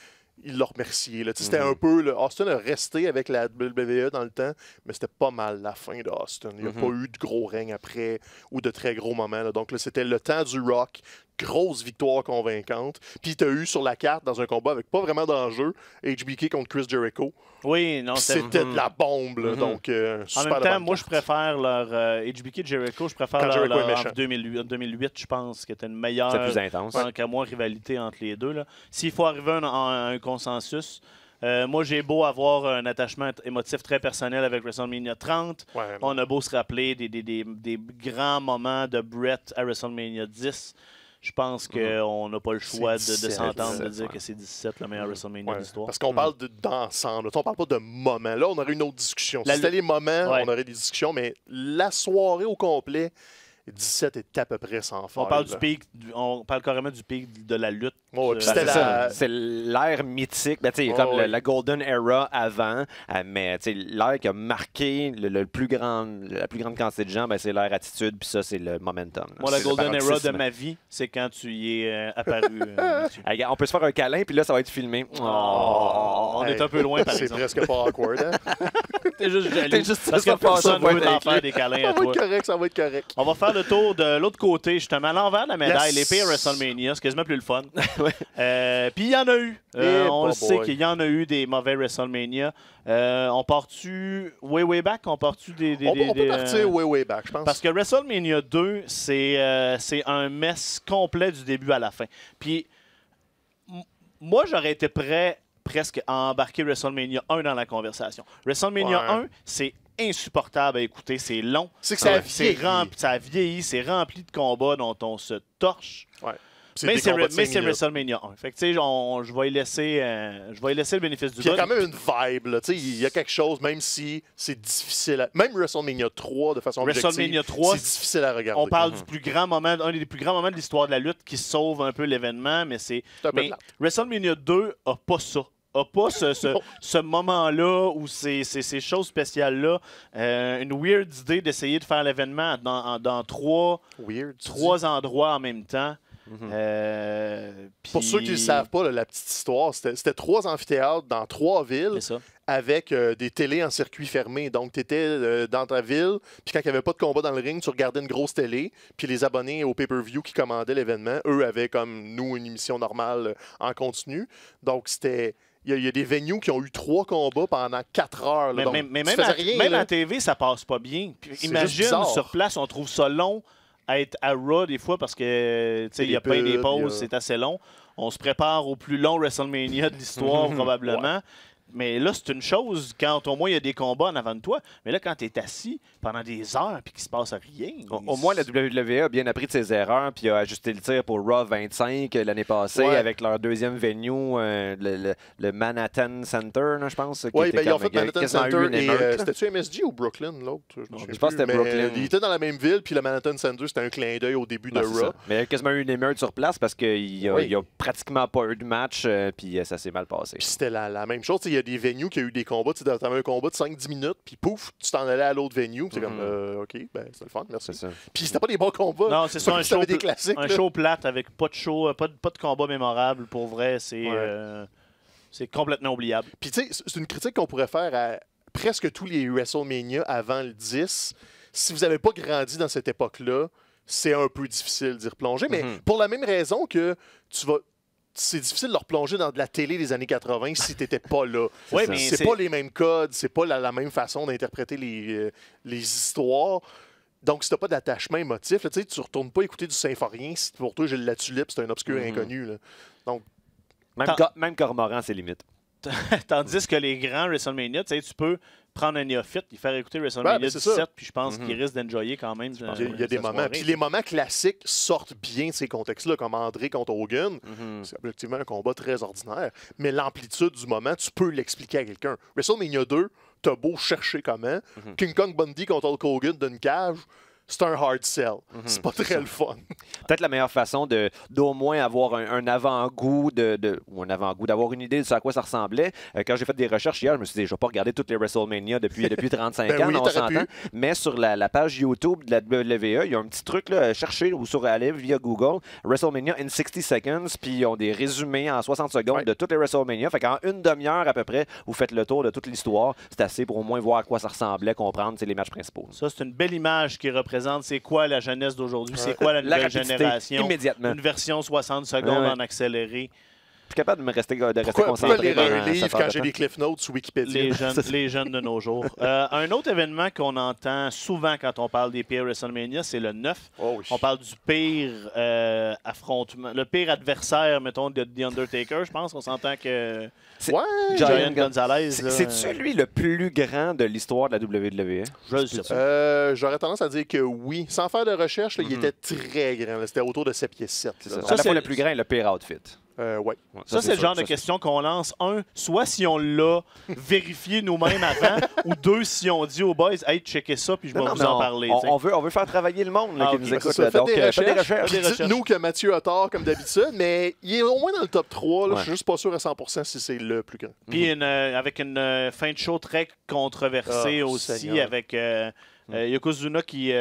il l'a remercié. C'était un peu... Austin a resté avec la WWE dans le temps, mais c'était pas mal la fin d'Austin. Il n'y a pas eu de gros règne après ou de très gros moments. Là. Donc, c'était le temps du Rock. Grosse victoire convaincante. Puis, tu as eu sur la carte, dans un combat avec pas vraiment d'enjeu, HBK contre Chris Jericho. Oui, non, c'était de la bombe. Là, donc, en même temps, moi, je préfère leur HBK et Jericho, je préfère leur en 2008, je pense, qui était une meilleure... C'est plus intense. Tant qu'à moi, rivalité entre les deux. S'il faut arriver à un consensus... moi, j'ai beau avoir un attachement émotif très personnel avec WrestleMania 30. On a beau se rappeler des grands moments de Brett à WrestleMania 10. Je pense qu'on n'a pas le choix de s'entendre de dire que c'est 17 le meilleur WrestleMania de l'histoire. Parce qu'on parle d'ensemble. On parle pas de moments. Là, on aurait une autre discussion. Si c'était les moments, on aurait des discussions, mais la soirée au complet... 17 est à peu près sans faille. On parle carrément du pic de la lutte. C'est l'ère mythique, comme la Golden Era avant, mais l'ère qui a marqué la plus grande quantité de gens, c'est l'ère Attitude, puis ça, c'est le momentum. Moi, la Golden Era de ma vie, c'est quand tu y es apparu. On peut se faire un câlin, puis là, ça va être filmé. On est un peu loin, par exemple. C'est presque pas awkward. T'es juste jaloux. Parce que personne ne veut en faire des câlins à toi. Ça va être correct. On va faire le tour de l'autre côté, justement, à l'envers de la médaille, l'épée à WrestleMania. C'est quasiment plus le fun. Puis il y en a eu. On le sait qu'il y en a eu des mauvais WrestleMania. On part-tu way back? On part-tu on peut partir way back, je pense. Parce que WrestleMania 2, c'est un mess complet du début à la fin. Puis moi, j'aurais été prêt presque à embarquer WrestleMania 1 dans la conversation. WrestleMania 1, c'est insupportable à écouter, c'est long. C'est que ça a vieilli, c'est rempli de combats dont on se torche. Ouais. Mais c'est WrestleMania 1. Fait que, tu sais, je vais y laisser le bénéfice du doute. Il y a quand même une vibe, là. Il y a quelque chose, même si c'est difficile. Même WrestleMania 3, de façon objective, c'est difficile à regarder. On parle du plus grand moment, un des plus grands moments de l'histoire de la lutte qui sauve un peu l'événement, mais WrestleMania 2 a pas ça. n'a pas ce moment-là ou ces choses spéciales-là. Une weird idée d'essayer de faire l'événement dans trois endroits en même temps. Pour ceux qui ne le savent pas, là, la petite histoire, c'était 3 amphithéâtres dans 3 villes avec des télés en circuit fermé. Donc, tu étais dans ta ville, puis quand il n'y avait pas de combat dans le ring, tu regardais une grosse télé, puis les abonnés au pay-per-view qui commandaient l'événement, eux avaient comme nous une émission normale en continu. Donc, c'était... Il y a des venues qui ont eu 3 combats pendant 4 heures. Là, mais même à la TV, ça passe pas bien. Puis, imagine, sur place, on trouve ça long à être à Raw des fois parce que il y a plein des pauses, c'est assez long. On se prépare au plus long WrestleMania de l'histoire probablement. Mais là, c'est une chose quand au moins il y a des combats en avant de toi. Mais là, quand tu es assis pendant des heures et qu'il ne se passe rien. Au moins, la WWE a bien appris de ses erreurs puis a ajusté le tir pour Raw 25 l'année passée avec leur deuxième venue, le Manhattan Center, là, je pense. Oui, ils ont fait Manhattan Center. C'était-tu MSG ou Brooklyn, l'autre? Je pense que c'était Brooklyn. Ils étaient dans la même ville, puis le Manhattan Center, c'était un clin d'œil au début de Raw. Mais il y a quasiment eu une émeute sur place parce qu'il n'y a pratiquement pas eu de match, puis ça s'est mal passé. Puis c'était la même chose. Il y a des venues qui ont eu des combats. Tu avais un combat de 5-10 minutes, puis pouf, tu t'en allais à l'autre venue. C'est comme, OK, ben c'est le fun, merci. Puis c'était pas des bons combats. Non, c'est ça, des classiques. Un show plate avec pas de show, pas de combat mémorable. Pour vrai, c'est complètement oubliable. Puis tu sais, c'est une critique qu'on pourrait faire à presque tous les WrestleMania avant le 10. Si vous n'avez pas grandi dans cette époque-là, c'est un peu difficile d'y replonger. Mais pour la même raison que c'est difficile de leur plonger dans de la télé des années 80 si tu n'étais pas là. C'est pas les mêmes codes, c'est pas la même façon d'interpréter les histoires. Donc, si tu n'as pas d'attachement émotif, là, tu ne retournes pas écouter du symphorien si pour toi, Gilles Latulippe, c'est un obscur inconnu. Là. Donc, même Cormoran, c'est limite. Tandis que les grands WrestleMania, tu peux prendre un néophyte et faire écouter WrestleMania 17, puis je pense qu'il risque d'enjoyer quand même. Il y a des moments. Puis les moments classiques sortent bien de ces contextes-là, comme André contre Hogan. C'est objectivement un combat très ordinaire. Mais l'amplitude du moment, tu peux l'expliquer à quelqu'un. WrestleMania 2, t'as beau chercher comment. King Kong Bundy contre Hulk Hogan d'une cage, c'est un hard sell. C'est pas très le fun. Peut-être la meilleure façon d'au moins avoir un avant-goût d'avoir une idée de ce à quoi ça ressemblait. Quand j'ai fait des recherches hier, je me suis dit, je vais pas regarder toutes les WrestleMania depuis 35 ans, on s'entend. Mais sur la page YouTube de la WWE, il y a un petit truc, là, chercher ou aller via Google, WrestleMania in 60 seconds, puis ils ont des résumés en 60 secondes de toutes les WrestleMania. Fait qu'en une demi-heure à peu près, vous faites le tour de toute l'histoire. C'est assez pour au moins voir à quoi ça ressemblait, comprendre les matchs principaux. Ça, c'est une belle image qui représente c'est quoi la jeunesse d'aujourd'hui, c'est quoi la nouvelle génération. Immédiatement. Une version 60 secondes en accéléré. Je suis capable de rester concentré. Pourquoi lire un livre quand j'ai des Cliff Notes sur Wikipédia? Les jeunes de nos jours. Un autre événement qu'on entend souvent quand on parle des pires WrestleMania, c'est le 9. Oh oui. On parle du pire affrontement, le pire adversaire, mettons, de The Undertaker. Je pense qu'on s'entend que Giant Gonzalez. C'est-tu lui le plus grand de l'histoire de la WWE? Je le sais pas. J'aurais tendance à dire que oui. Sans faire de recherche, là, il était très grand. C'était autour de 7 pieds 7. Ça, c'est le plus grand et le pire outfit. Ouais. Ça, c'est le genre de question qu'on lance. Soit si on l'a vérifié nous-mêmes avant, ou 2, si on dit aux boys, hey, checkez ça, puis je vais vous en parler. On veut faire travailler le monde qui nous écoute. Donc, faites des recherches. Dites-nous que Mathieu a tort, comme d'habitude, mais il est au moins dans le top 3. Là. Je suis juste pas sûr à 100% si c'est le plus grand. Puis avec une fin de show très controversée aussi, avec Yokozuna qui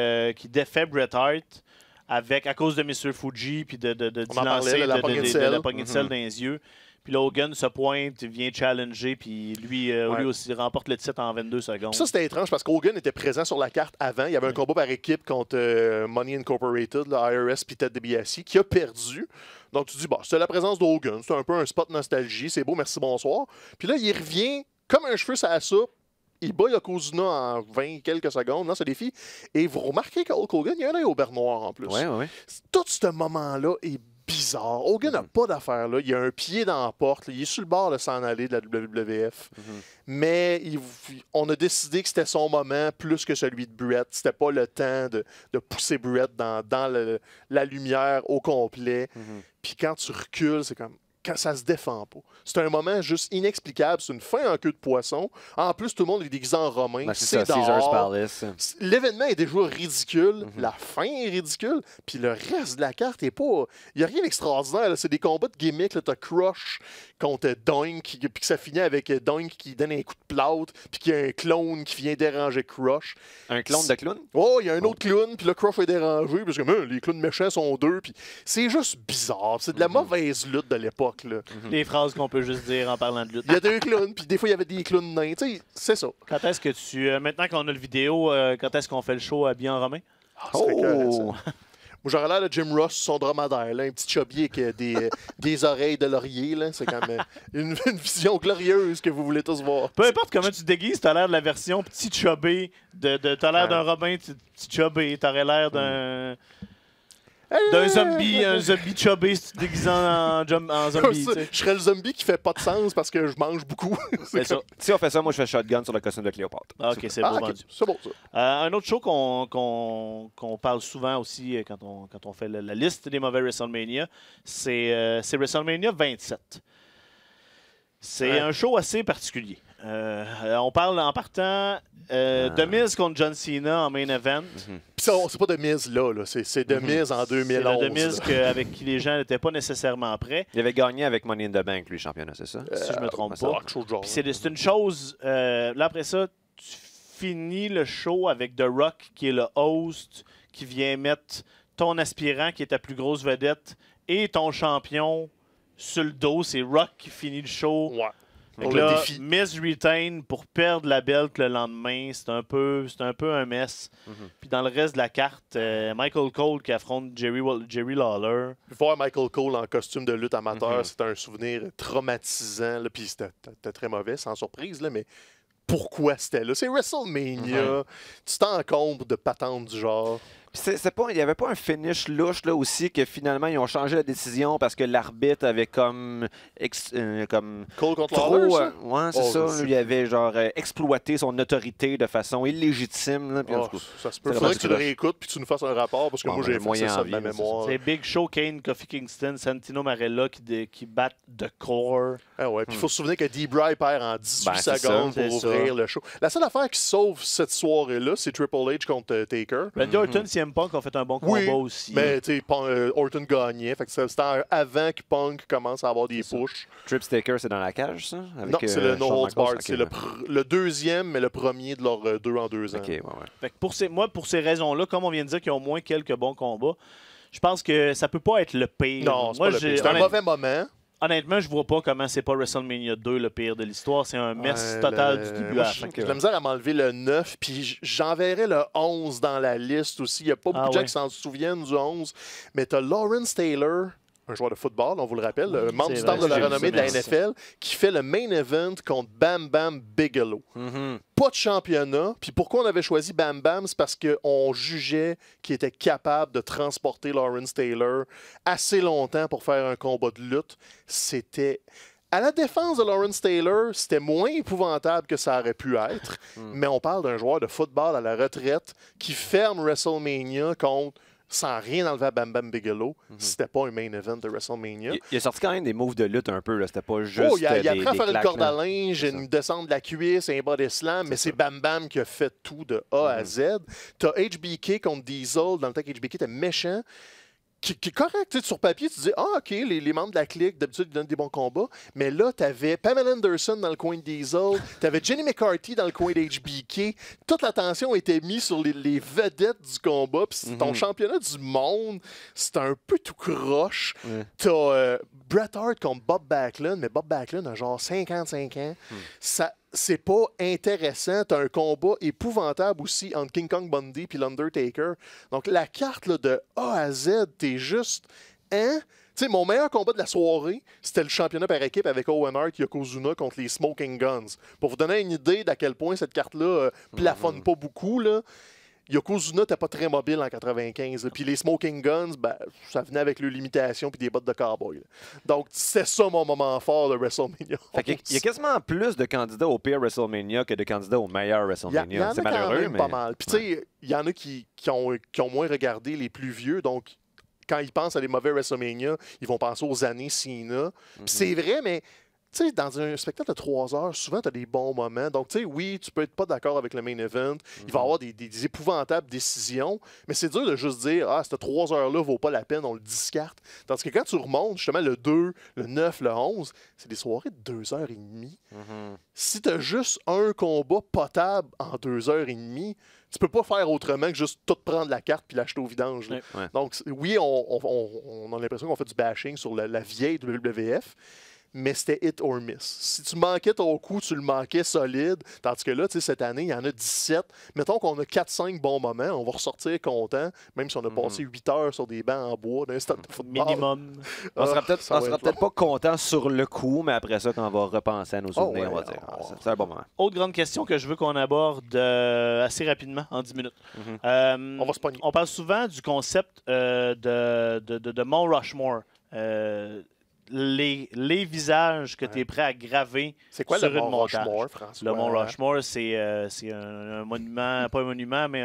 défait Bret Hart. À cause de Mr. Fuji, puis de lancer la poignée de sel dans les yeux. Puis là, Hogan se pointe, vient challenger, puis lui aussi remporte le titre en 22 secondes. Puis ça, c'était étrange parce qu'Hogan était présent sur la carte avant. Il y avait un combat par équipe contre Money Incorporated, le IRS, puis Ted DiBiase, qui a perdu. Donc tu dis, c'est la présence d'Hogan. C'est un peu un spot nostalgie. C'est beau, merci, bonsoir. Puis là, il revient comme un cheveu sur la soupe. Il bat Yokozuna en 20 quelques secondes dans ce défi. Et vous remarquez qu'Hulk Hogan, il y a un œil au beurre noir en plus. Oui. Tout ce moment-là est bizarre. Hogan n'a pas d'affaire là. Il a un pied dans la porte. Il est sur le bord de s'en aller de la WWF. Mais on a décidé que c'était son moment plus que celui de Bret. C'était pas le temps de pousser Bret dans la lumière au complet. Puis quand tu recules, c'est comme... quand ça se défend pas. C'est un moment juste inexplicable. C'est une fin en queue de poisson. En plus, tout le monde est déguisé en romain. C'est Caesar's Palace. L'événement est déjà ridicule. La fin est ridicule. Puis le reste de la carte est pas... Il n'y a rien d'extraordinaire. C'est des combats de gimmicks. T'as Crush contre Doink, puis que ça finit avec Doink qui donne un coup de plâtre, puis qu'il y a un clone qui vient déranger Crush. Un clone de clown? Oh, il y a un autre clown, puis là, Crush est dérangé, parce que les clowns méchants sont deux, puis c'est juste bizarre. C'est de la mauvaise lutte de l'époque, là. Les phrases qu'on peut juste dire en parlant de lutte. Il y a deux clowns, puis des fois, il y avait des clowns nains. Tu sais, c'est ça. Quand est-ce que tu... maintenant qu'on a le vidéo, quand est-ce qu'on fait le show habillé en romain? Moi, j'aurais l'air de Jim Ross sur son dromadaire, là, un petit chubby avec des oreilles de laurier. C'est comme une vision glorieuse que vous voulez tous voir. Peu importe comment tu te déguises, t'as l'air de la version petit chubby. T'as l'air d'un Robin, petit chubby. T'aurais l'air d'un zombie, un zombie chubby si tu te déguises en zombie. Je serais le zombie qui fait pas de sens parce que je mange beaucoup. Ça. Si on fait ça, moi je fais shotgun sur le costume de Cléopâtre. Ah, ok, c'est bon, vendu. C'est bon, ça. Un autre show qu'on parle souvent aussi quand on fait la liste des mauvais WrestleMania, c'est WrestleMania 27. C'est un show assez particulier. On parle en partant de Miz contre John Cena en main event. Puis c'est pas de Miz là. C'est de Miz en 2011. C'est de Miz avec qui les gens n'étaient pas nécessairement prêts. Il avait gagné avec Money in the Bank, lui, championnat, c'est ça? Si je me trompe pas. C'est une chose... là, après ça, tu finis le show avec The Rock, qui est le host, qui vient mettre ton aspirant, qui est ta plus grosse vedette, et ton champion sur le dos. C'est Rock qui finit le show. Ouais. Donc là, Miz retain pour perdre la belt le lendemain. C'est un peu un mess. Puis dans le reste de la carte, Michael Cole qui affronte Jerry Lawler. Voir Michael Cole en costume de lutte amateur, c'était un souvenir traumatisant. Là, puis c'était très mauvais, sans surprise, là, mais pourquoi c'était là? C'est WrestleMania. Tu t'encombres de patentes du genre. Il n'y avait pas un finish louche là aussi que finalement ils ont changé la décision parce que l'arbitre avait comme Cole contre Lawler, ouais, c'est ça. Il avait genre exploité son autorité de façon illégitime. Là, puis, ça se peut. Il faudrait que tu le réécoutes puis tu nous fasses un rapport parce que moi j'ai fait ça de ma mémoire. C'est Big Show, Kane, Kofi Kingston, Santino Marella qui battent The Core. Ah ouais. Puis il faut se souvenir que D-Bry perd en 18 secondes pour ouvrir le show. La seule affaire qui sauve cette soirée-là, c'est Triple H contre Taker. Randy Orton, CM Punk ont fait un bon combat aussi. Mais tu sais, Orton gagnait. Fait que c'était avant que Punk commence à avoir des pushs. Trips Taker, c'est dans la cage, ça? Non, c'est le No Holds Barred. C'est le deuxième, mais le premier de leurs 2 en 2 ans. Okay, Fait que pour ces raisons-là, comme on vient de dire qu'ils ont moins quelques bons combats, je pense que ça peut pas être le pire. Non, c'est un mauvais moment. Honnêtement, je vois pas comment c'est pas WrestleMania 2 le pire de l'histoire. C'est un mess total du début à la fin. J'ai de la misère à m'enlever le 9, puis j'enverrai le 11 dans la liste aussi. Il n'y a pas beaucoup de gens qui s'en souviennent du 11. Mais tu as Lawrence Taylor, un joueur de football, on vous le rappelle, membre du temple de la renommée de la NFL, qui fait le main event contre Bam Bam Bigelow. Pas de championnat. Puis pourquoi on avait choisi Bam Bam? C'est parce qu'on jugeait qu'il était capable de transporter Lawrence Taylor assez longtemps pour faire un combat de lutte. C'était... À la défense de Lawrence Taylor, c'était moins épouvantable que ça aurait pu être. Mais on parle d'un joueur de football à la retraite qui ferme WrestleMania contre... sans rien enlever à Bam Bam Bigelow, c'était pas un main event de WrestleMania. Il a sorti quand même des moves de lutte un peu, là. C'était pas juste il apprend à faire une corde à linge, une descente de la cuisse, un body slam, mais c'est Bam Bam qui a fait tout de A à Z. T'as HBK contre Diesel, dans le temps qu'HBK était méchant, qui est correct. Sur papier, tu dis « Ah, OK, les membres de la clique, d'habitude, ils donnent des bons combats. » Mais là, t'avais Pamela Anderson dans le coin de Diesel, t'avais Jenny McCarthy dans le coin d'HBK. Toute l'attention était mise sur les vedettes du combat. Puis ton championnat du monde, c'est un peu tout croche. T'as Bret Hart contre Bob Backlund, mais Bob Backlund a genre 55 ans. C'est pas intéressant. T'as un combat épouvantable aussi entre King Kong Bundy et l'Undertaker. Donc, la carte là, de A à Z, t'es juste... Hein? Tu sais, mon meilleur combat de la soirée, c'était le championnat par équipe avec Owen Hart et Yokozuna contre les Smoking Guns. Pour vous donner une idée d'à quel point cette carte-là plafonne pas beaucoup, là, Yokozuna n'était pas très mobile en 95. Puis les Smoking Guns, ben, ça venait avec leurs limitations puis des bottes de cowboy. Donc, c'est ça mon moment fort de WrestleMania. Il y a quasiment plus de candidats au pire WrestleMania que de candidats au meilleur WrestleMania. C'est malheureux, mais... pas mal. Puis tu sais, il y en a qui ont moins regardé les plus vieux. Donc, quand ils pensent à les mauvais WrestleMania, ils vont penser aux années Cena. C'est vrai, mais tu sais, dans un spectacle de 3 heures, souvent, tu as des bons moments. Donc, tu sais, oui, tu peux être pas d'accord avec le main event. Il va y avoir des épouvantables décisions. Mais c'est dur de juste dire, ah, cette 3 heures-là vaut pas la peine, on le discarte. Tandis que quand tu remontes, justement, le 2, le 9, le 11, c'est des soirées de 2h30. Si tu as juste un combat potable en 2h30, tu peux pas faire autrement que juste tout prendre la carte puis l'acheter au vidange. Donc, oui, on a l'impression qu'on fait du bashing sur la vieille WWF. Mais c'était hit or miss. Si tu manquais ton coup, tu le manquais solide. Tandis que là, cette année, il y en a 17. Mettons qu'on a 4-5 bons moments, on va ressortir content, même si on a passé 8 heures sur des bancs en bois d'un stade de football. Minimum. On sera peut-être pas content sur le coup, mais après ça, quand on va repenser à nos souvenirs, on va dire c'est un bon moment. Autre grande question que je veux qu'on aborde assez rapidement, en 10 minutes. On va se pogner. On parle souvent du concept de Mount Rushmore. Les visages que tu es prêt à graver sur une montage. Rushmore, François? Le Mont Rushmore, c'est un monument, pas un monument, mais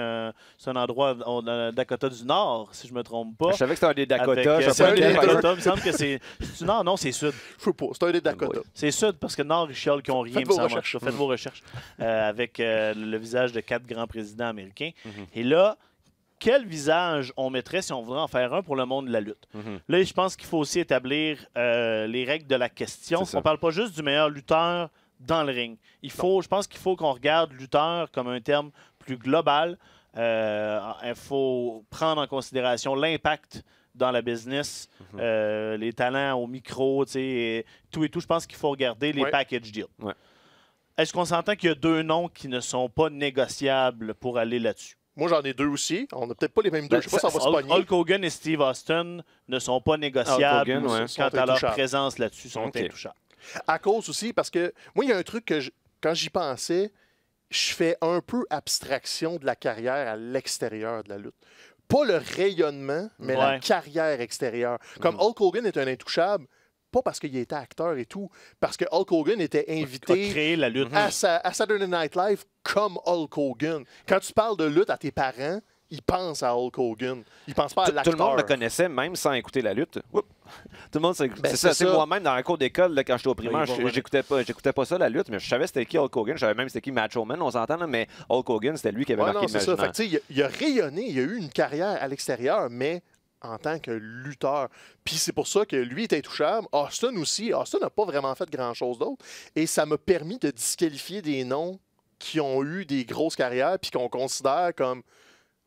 c'est un endroit au Dakota du Nord, si je ne me trompe pas. Je savais que c'était un des Dakota. C'est un des Dakota, il me semble que c'est du Nord, non, c'est Sud. Je sais pas, c'est un des Dakota. C'est Sud, parce que Nord, ils chialent qui n'ont rien, Faites vos recherches. Avec le visage de 4 grands présidents américains. Et là, quel visage on mettrait si on voudrait en faire un pour le monde de la lutte? Là, je pense qu'il faut aussi établir les règles de la question. On ne parle pas juste du meilleur lutteur dans le ring. Je pense qu'il faut qu'on regarde lutteur comme un terme plus global. Il faut prendre en considération l'impact dans la business, les talents au micro, tout et tout. Je pense qu'il faut regarder les package deals. Est-ce qu'on s'entend qu'il y a 2 noms qui ne sont pas négociables pour aller là-dessus? Moi, j'en ai 2 aussi. On n'a peut-être pas les mêmes 2. Je ne sais pas si ça va se pogner. Hulk Hogan et Steve Austin ne sont pas négociables quant à leur présence là-dessus. Ils sont intouchables. À cause aussi, parce que moi, il y a un truc que, quand j'y pensais, je fais un peu abstraction de la carrière à l'extérieur de la lutte. Pas le rayonnement, mais la carrière extérieure. Comme Hulk Hogan est un intouchable, pas parce qu'il était acteur et tout, parce que Hulk Hogan était invité la lutte. à Saturday Night Live comme Hulk Hogan. Quand tu parles de lutte à tes parents, ils pensent à Hulk Hogan. Ils pensent pas à l'acteur. Tout le monde le connaissait, même sans écouter la lutte. Tout le monde c'est ça. C'est moi-même, dans la cour d'école, quand j'étais au primaire, j'écoutais pas ça, la lutte, mais je savais c'était qui Hulk Hogan. Je savais même c'était qui Macho Man, on s'entend, mais Hulk Hogan, c'était lui qui avait marqué le imagination. Il a rayonné, il a eu une carrière à l'extérieur, mais en tant que lutteur. Puis c'est pour ça que lui est intouchable. Austin aussi. Austin n'a pas vraiment fait grand-chose d'autre. Et ça m'a permis de disqualifier des noms qui ont eu des grosses carrières puis qu'on considère comme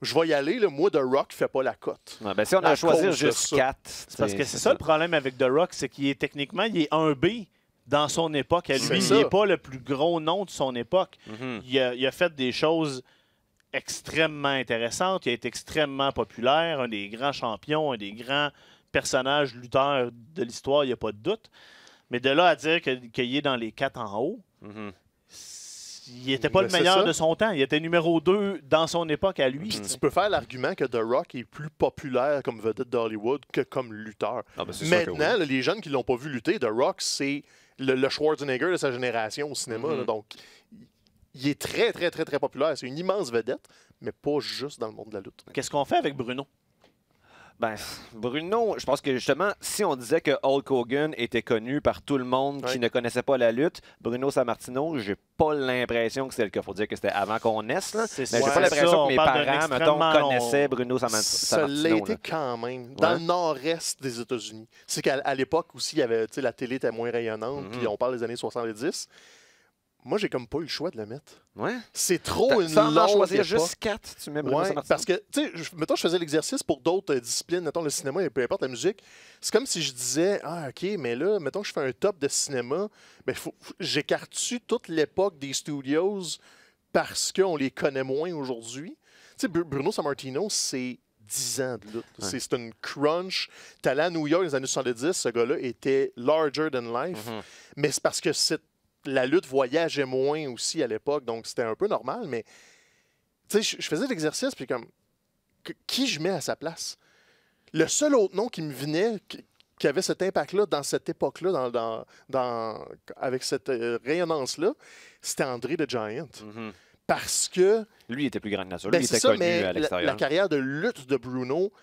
je vais y aller, là, moi, The Rock ne fait pas la cote. Si on a choisi juste 4. Parce que c'est ça le problème avec The Rock, c'est qu'il est techniquement, il est un B dans son époque. À lui, il n'est pas le plus gros nom de son époque. Il a fait des choses extrêmement intéressantes. Il a été extrêmement populaire, un des grands champions, un des grands personnages lutteurs de l'histoire, il n'y a pas de doute. Mais de là à dire qu'il est dans les 4 en haut, il n'était pas le meilleur de son temps. Il était numéro 2 dans son époque à lui. Tu peux faire l'argument que The Rock est plus populaire comme vedette d'Hollywood que comme lutteur. Maintenant, les jeunes qui ne l'ont pas vu lutter, The Rock, c'est le Schwarzenegger de sa génération au cinéma. Là, donc, il est très, très, très, très populaire. C'est une immense vedette, mais pas juste dans le monde de la lutte. Qu'est-ce qu'on fait avec Bruno? Bruno, je pense que justement, si on disait que Hulk Hogan était connu par tout le monde qui ne connaissait pas la lutte, Bruno Sammartino, j'ai pas l'impression que c'était le cas. Il faut dire que c'était avant qu'on naisse. Là. Mais j'ai pas l'impression que mes parents, mettons, connaissaient Bruno Sammartino. Ça l'a été quand même, dans le nord-est des États-Unis. C'est qu'à l'époque aussi, il y avait, la télé était moins rayonnante, puis on parle des années 70. Moi, j'ai comme pas eu le choix de le mettre. C'est trop une longue choisir juste 4, tu mets Bruno Sammartino. Parce que, tu sais, mettons, je faisais l'exercice pour d'autres disciplines, mettons le cinéma et peu importe la musique. C'est comme si je disais, OK, mais là, mettons que je fais un top de cinéma, j'écarte-tu toute l'époque des studios parce qu'on les connaît moins aujourd'hui? Tu sais, Bruno Sammartino, c'est 10 ans de lutte. C'est une crunch. T'es allé à New York dans les années 70, ce gars-là était larger than life. Mais c'est parce que la lutte voyageait moins aussi à l'époque, donc c'était un peu normal, mais tu sais, je faisais l'exercice, puis comme, qui je mets à sa place? Le seul autre nom qui me venait, qui avait cet impact-là dans cette époque-là, avec cette rayonnance-là, c'était André the Giant. Parce que... Lui, il était plus grand que nature. Lui, il était connu à l'extérieur. La carrière de lutte de Bruno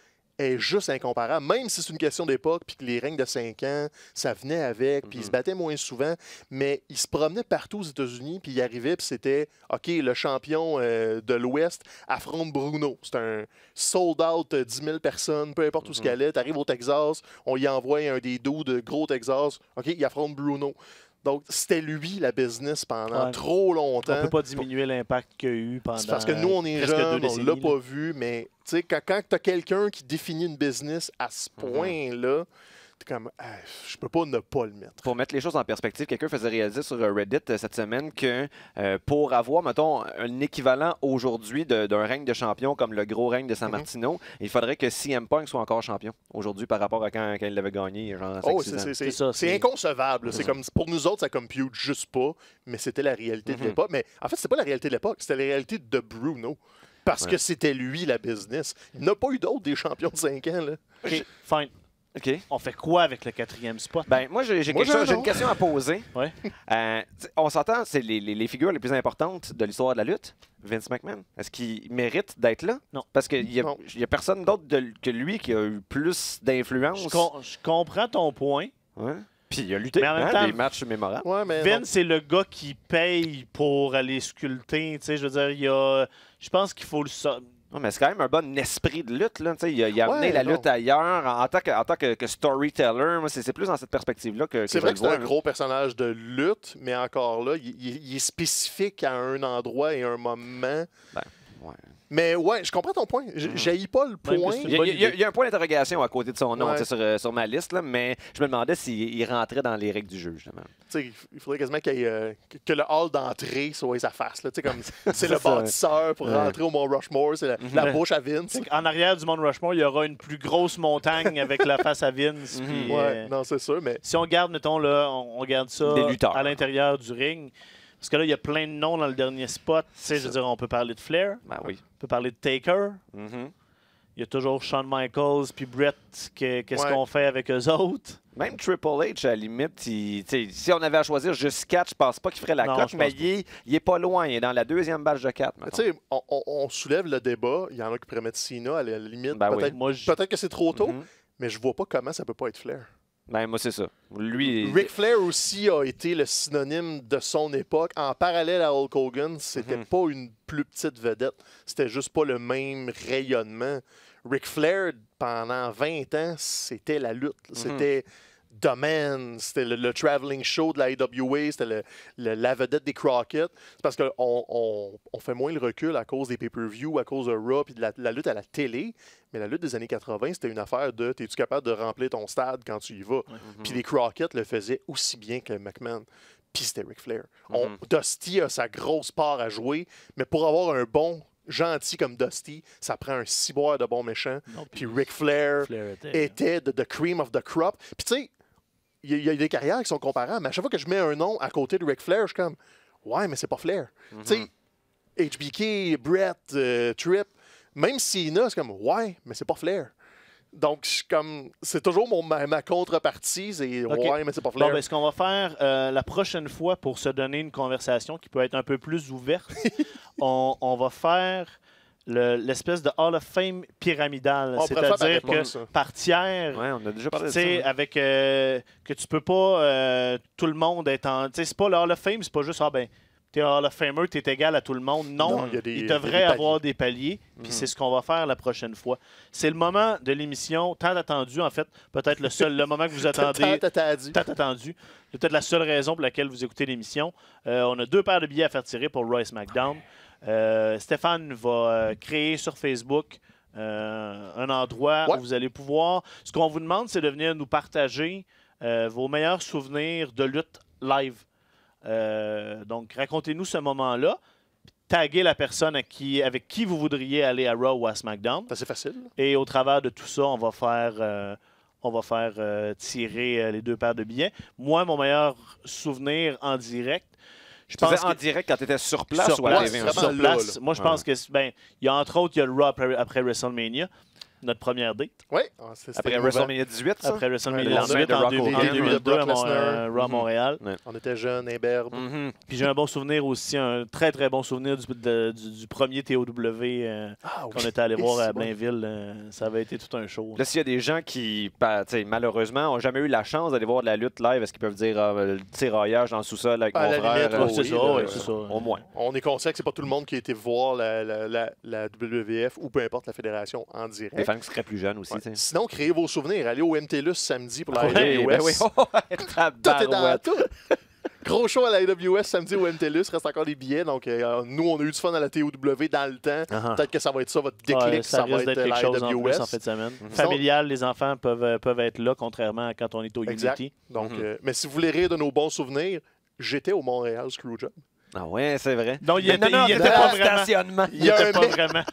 est juste incomparable. Même si c'est une question d'époque, puis que les règnes de 5 ans, ça venait avec, puis ils se battaient moins souvent, mais ils se promenaient partout aux États-Unis, puis ils arrivaient, puis c'était, OK, le champion de l'Ouest affronte Bruno. C'est un sold-out 10 000 personnes, peu importe où ce qu'elle est. Tu arrives au Texas, on y envoie un des dos de gros Texas, OK, il affronte Bruno. Donc, c'était lui, la business, pendant trop longtemps. On ne peut pas diminuer l'impact qu'il y a eu pendant. C'est parce que nous, on est jeunes, on ne l'a pas vu, mais quand tu as quelqu'un qui définit une business à ce point-là, t'es comme, je peux pas ne pas le mettre. Pour mettre les choses en perspective, quelqu'un faisait réaliser sur Reddit cette semaine que pour avoir, mettons, un équivalent aujourd'hui d'un règne de champion comme le gros règne de San Martino, il faudrait que CM Punk soit encore champion aujourd'hui par rapport à quand il l'avait gagné. C'est inconcevable. C'est comme, pour nous autres, ça compute juste pas, mais c'était la réalité de l'époque. Mais en fait, c'est pas la réalité de l'époque, c'était la réalité de Bruno. Parce que c'était lui, la business. Il n'a pas eu d'autres des champions de 5 ans. Là. OK, fine. OK. On fait quoi avec le 4e spot? Ben, moi, j'ai une question à poser. Ouais. On s'entend, c'est les figures les plus importantes de l'histoire de la lutte. Vince McMahon, est-ce qu'il mérite d'être là? Non. Parce qu'il n'y a personne d'autre que lui qui a eu plus d'influence. Je comprends ton point. Ouais. Puis il a lutté des matchs mémorables. Ouais, Vince, c'est le gars qui paye pour aller sculpter. Je veux dire, je pense qu'il faut le... Non, mais c'est quand même un bon esprit de lutte. Là. Il a amené la lutte ailleurs en tant que storyteller. Moi, c'est plus dans cette perspective-là que c'est vrai que c'est un gros personnage de lutte, mais encore là, il est spécifique à un endroit et un moment. Ben, ouais. Mais ouais, je comprends ton point. J'haïs pas le point. Il y a un point d'interrogation à côté de son nom sur ma liste, là, mais je me demandais s'il rentrait dans les règles du jeu, justement. Il faudrait quasiment que le hall d'entrée soit sa face. Là, comme c'est le bâtisseur pour rentrer au Mont Rushmore, c'est la bouche à Vince. En arrière du Mont Rushmore, il y aura une plus grosse montagne avec la face à Vince. Puis, non, c'est sûr. Mais... Si on garde, mettons, là, on garde ça à l'intérieur du ring. Parce que là, il y a plein de noms dans le dernier spot. Je veux dire, on peut parler de Flair. Ben oui. On peut parler de Taker. Il y a toujours Shawn Michaels puis Brett. Qu'est-ce qu'on fait avec eux autres? Même Triple H, à la limite, si on avait à choisir juste 4, je pense pas qu'il ferait la cote, mais il est pas loin. Il est dans la deuxième batch de 4. On soulève le débat. Il y en a qui pourraient mettre Cena à la limite. Ben peut-être que c'est trop tôt, mais je vois pas comment ça peut pas être Flair. Ben, moi, c'est ça. Ric Flair aussi a été le synonyme de son époque. En parallèle à Hulk Hogan, c'était pas une plus petite vedette. C'était juste pas le même rayonnement. Ric Flair, pendant 20 ans, c'était la lutte. C'était The Man, c'était le traveling show de la AWA, c'était la vedette des Crockett. C'est parce qu'on fait moins le recul à cause des pay-per-view, à cause de Raw et de la lutte à la télé. Mais la lutte des années 80, c'était une affaire de t'es-tu capable de remplir ton stade quand tu y vas? Puis les Crockett le faisaient aussi bien que McMahon. Puis c'était Ric Flair. Dusty a sa grosse part à jouer, mais pour avoir un bon gentil comme Dusty, ça prend un ciboire de bon méchant. Puis Ric Flair était the cream of the crop. Puis tu sais, il y a des carrières qui sont comparables, mais à chaque fois que je mets un nom à côté de Ric Flair, je suis comme, ouais, mais c'est pas Flair. Tu sais, HBK, Brett, Tripp, même Cena, c'est comme, ouais, mais c'est pas Flair. Donc, c'est toujours ma contrepartie, c'est ouais, mais c'est pas Flair. Bon, ben, ce qu'on va faire la prochaine fois pour se donner une conversation qui peut être un peu plus ouverte, on va faire l'espèce de Hall of Fame pyramidal. C'est-à-dire que par tiers, on a déjà parlé de ça, avec que tu peux pas tout le monde être en... C'est pas le Hall of Fame, c'est pas juste t'es un Hall of Famer, t'es égal à tout le monde. Non, il devrait avoir des paliers. Puis c'est ce qu'on va faire la prochaine fois. C'est le moment de l'émission tant attendu, en fait. Peut-être le moment que vous attendez. Tant attendu. C'est peut-être la seule raison pour laquelle vous écoutez l'émission. On a 2 paires de billets à faire tirer pour Roy SmackDown. Stéphane va créer sur Facebook un endroit où vous allez pouvoir... Ce qu'on vous demande, c'est de venir nous partager vos meilleurs souvenirs de lutte live. Donc, racontez-nous ce moment-là. Taguez la personne avec qui vous voudriez aller à Raw ou à SmackDown. C'est facile. Et au travers de tout ça, on va faire tirer les 2 paires de billets. Moi, mon meilleur souvenir en direct... En direct quand tu étais sur place ou à la TV? Sur place. Moi, je pense que... il y a entre autres, il y a le Raw après WrestleMania. notre première date. Oui. Après WrestleMania 18, ça? Après WrestleMania 18, en 2002 à Montréal. On était jeunes, imberbes. Puis j'ai un bon souvenir aussi, un très, très bon souvenir du premier TOW qu'on était allé voir à Blainville. Ça avait été tout un show. Là, s'il y a des gens qui, malheureusement, n'ont jamais eu la chance d'aller voir de la lutte live, est-ce qu'ils peuvent dire le tiraillage dans le sous-sol avec mon frère? C'est ça. Au moins. On est conscient que c'est pas tout le monde qui a été voir la WWF ou peu importe la fédération en direct. Les fans qui seraient plus jeunes aussi. Ouais. Sinon, créez vos souvenirs. Allez au MTLUS samedi pour la AWS. Tout est dans tout. Gros show à la AWS samedi au MTLUS. Reste encore des billets. Donc, nous, on a eu du fun à la TOW dans le temps. Peut-être que ça va être ça, votre déclic. Ça va être quelque chose en plus en fin de semaine. Familial, les enfants peuvent être là, contrairement à quand on est au Unity. Donc, mais si vous voulez rire de nos bons souvenirs, j'étais au Montréal Screwjob. Ah ouais, c'est vrai. Non, il était pas vraiment. Stationnement. Il était pas vraiment.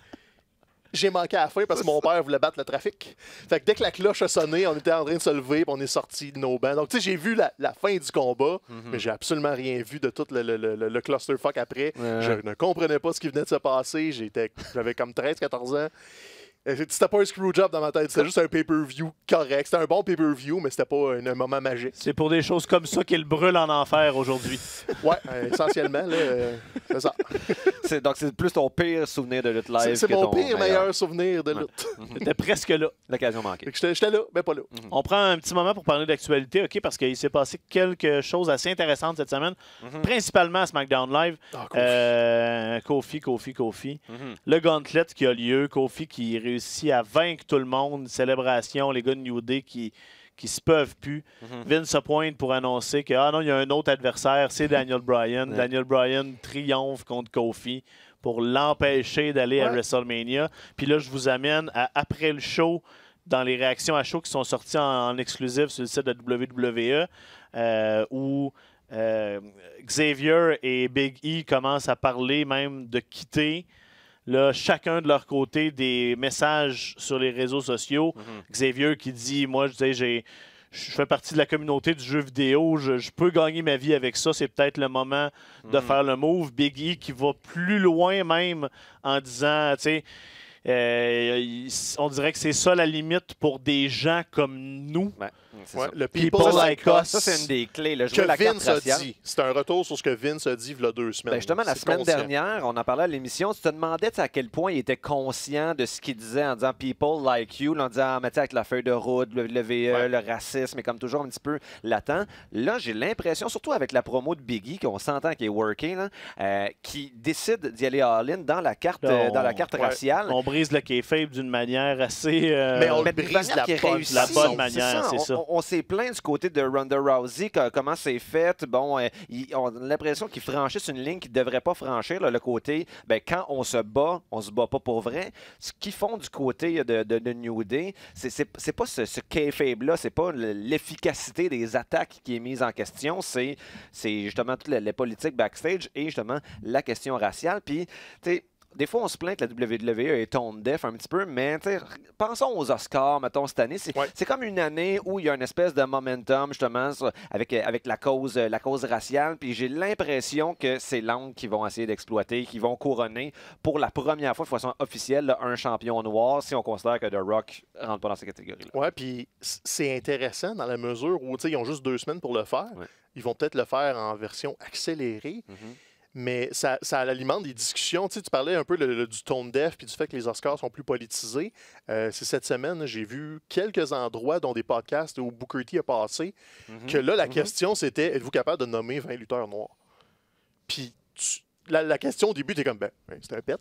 J'ai manqué à la fin parce que mon père voulait battre le trafic. Fait que dès que la cloche a sonné, on était en train de se lever et on est sorti de nos bancs. Donc, tu sais, j'ai vu la fin du combat, mais j'ai absolument rien vu de tout le clusterfuck après. Je ne comprenais pas ce qui venait de se passer. J'avais comme 13-14 ans. C'était pas un screwjob dans ma tête, c'était juste un pay-per-view correct. C'était un bon pay-per-view, mais c'était pas un moment magique. C'est pour des choses comme ça qu'il brûle en enfer aujourd'hui. Ouais, essentiellement, là, c'est ça. Donc, c'est plus ton pire souvenir de lutte live. C'est mon pire meilleur souvenir de lutte. T'étais presque là. L'occasion manquée. J'étais là, mais pas là. On prend un petit moment pour parler d'actualité, OK, parce qu'il s'est passé quelque chose assez intéressant cette semaine, principalement à SmackDown Live. Kofi. Le gauntlet qui a lieu, Kofi qui réussit à vaincre tout le monde, célébration, les gars de New Day qui se peuvent plus. Vince se pointe pour annoncer que non, il y a un autre adversaire, c'est Daniel Bryan. Daniel Bryan triomphe contre Kofi pour l'empêcher d'aller à WrestleMania. Puis là, je vous amène après le show, dans les réactions à show qui sont sorties en exclusif sur le site de WWE, où Xavier et Big E commencent à parler même de quitter. Là, chacun de leur côté, des messages sur les réseaux sociaux. Xavier qui dit, moi, je fais partie de la communauté du jeu vidéo, je peux gagner ma vie avec ça, c'est peut-être le moment de faire le move. Big E qui va plus loin même en disant, tu sais, on dirait que c'est ça la limite pour des gens comme nous. Le people like us. Ça, c'est une des clés. Le que Vince a dit. C'est un retour sur ce que Vince a dit il y a 2 semaines. Justement, la semaine dernière, on en parlait à l'émission. Tu te demandais à quel point il était conscient de ce qu'il disait en disant « people like you », en disant « avec la feuille de route, le VE, le racisme est comme toujours un petit peu latent ». Là, j'ai l'impression, surtout avec la promo de Biggie, qu'on s'entend qu'il est working, qui décide d'y aller all-in dans la carte, raciale. On brise le kayfabe d'une manière assez... mais on le brise de la bonne manière, c'est ça. On s'est plaint du côté de Ronda Rousey, comment c'est fait. Bon, on a l'impression qu'ils franchissent une ligne qu'ils ne devraient pas franchir. Là, le côté, quand on se bat pas pour vrai. Ce qu'ils font du côté de New Day, c'est pas ce kayfabe-là, c'est pas l'efficacité des attaques qui est mise en question, c'est justement toutes les politiques backstage et justement la question raciale. Puis, tu sais, des fois, on se plaint que la WWE est tone deaf un petit peu, mais pensons aux Oscars, mettons, cette année. C'est comme une année où il y a une espèce de momentum, justement, avec la cause raciale. Puis j'ai l'impression que c'est l'angle qu'ils vont essayer d'exploiter, qu'ils vont couronner pour la première fois de façon officielle un champion noir, si on considère que The Rock ne rentre pas dans cette catégorie-là. Oui, puis c'est intéressant dans la mesure où ils ont juste 2 semaines pour le faire. Ils vont peut-être le faire en version accélérée. Mais ça alimente des discussions. Tu parlais un peu du tone deaf puis du fait que les Oscars sont plus politisés. C'est cette semaine, j'ai vu quelques endroits, dont des podcasts où Booker T a passé, que là, la question, c'était, êtes-vous capable de nommer 20 lutteurs noirs? Puis la question au début, t'es comme, c'est un pet.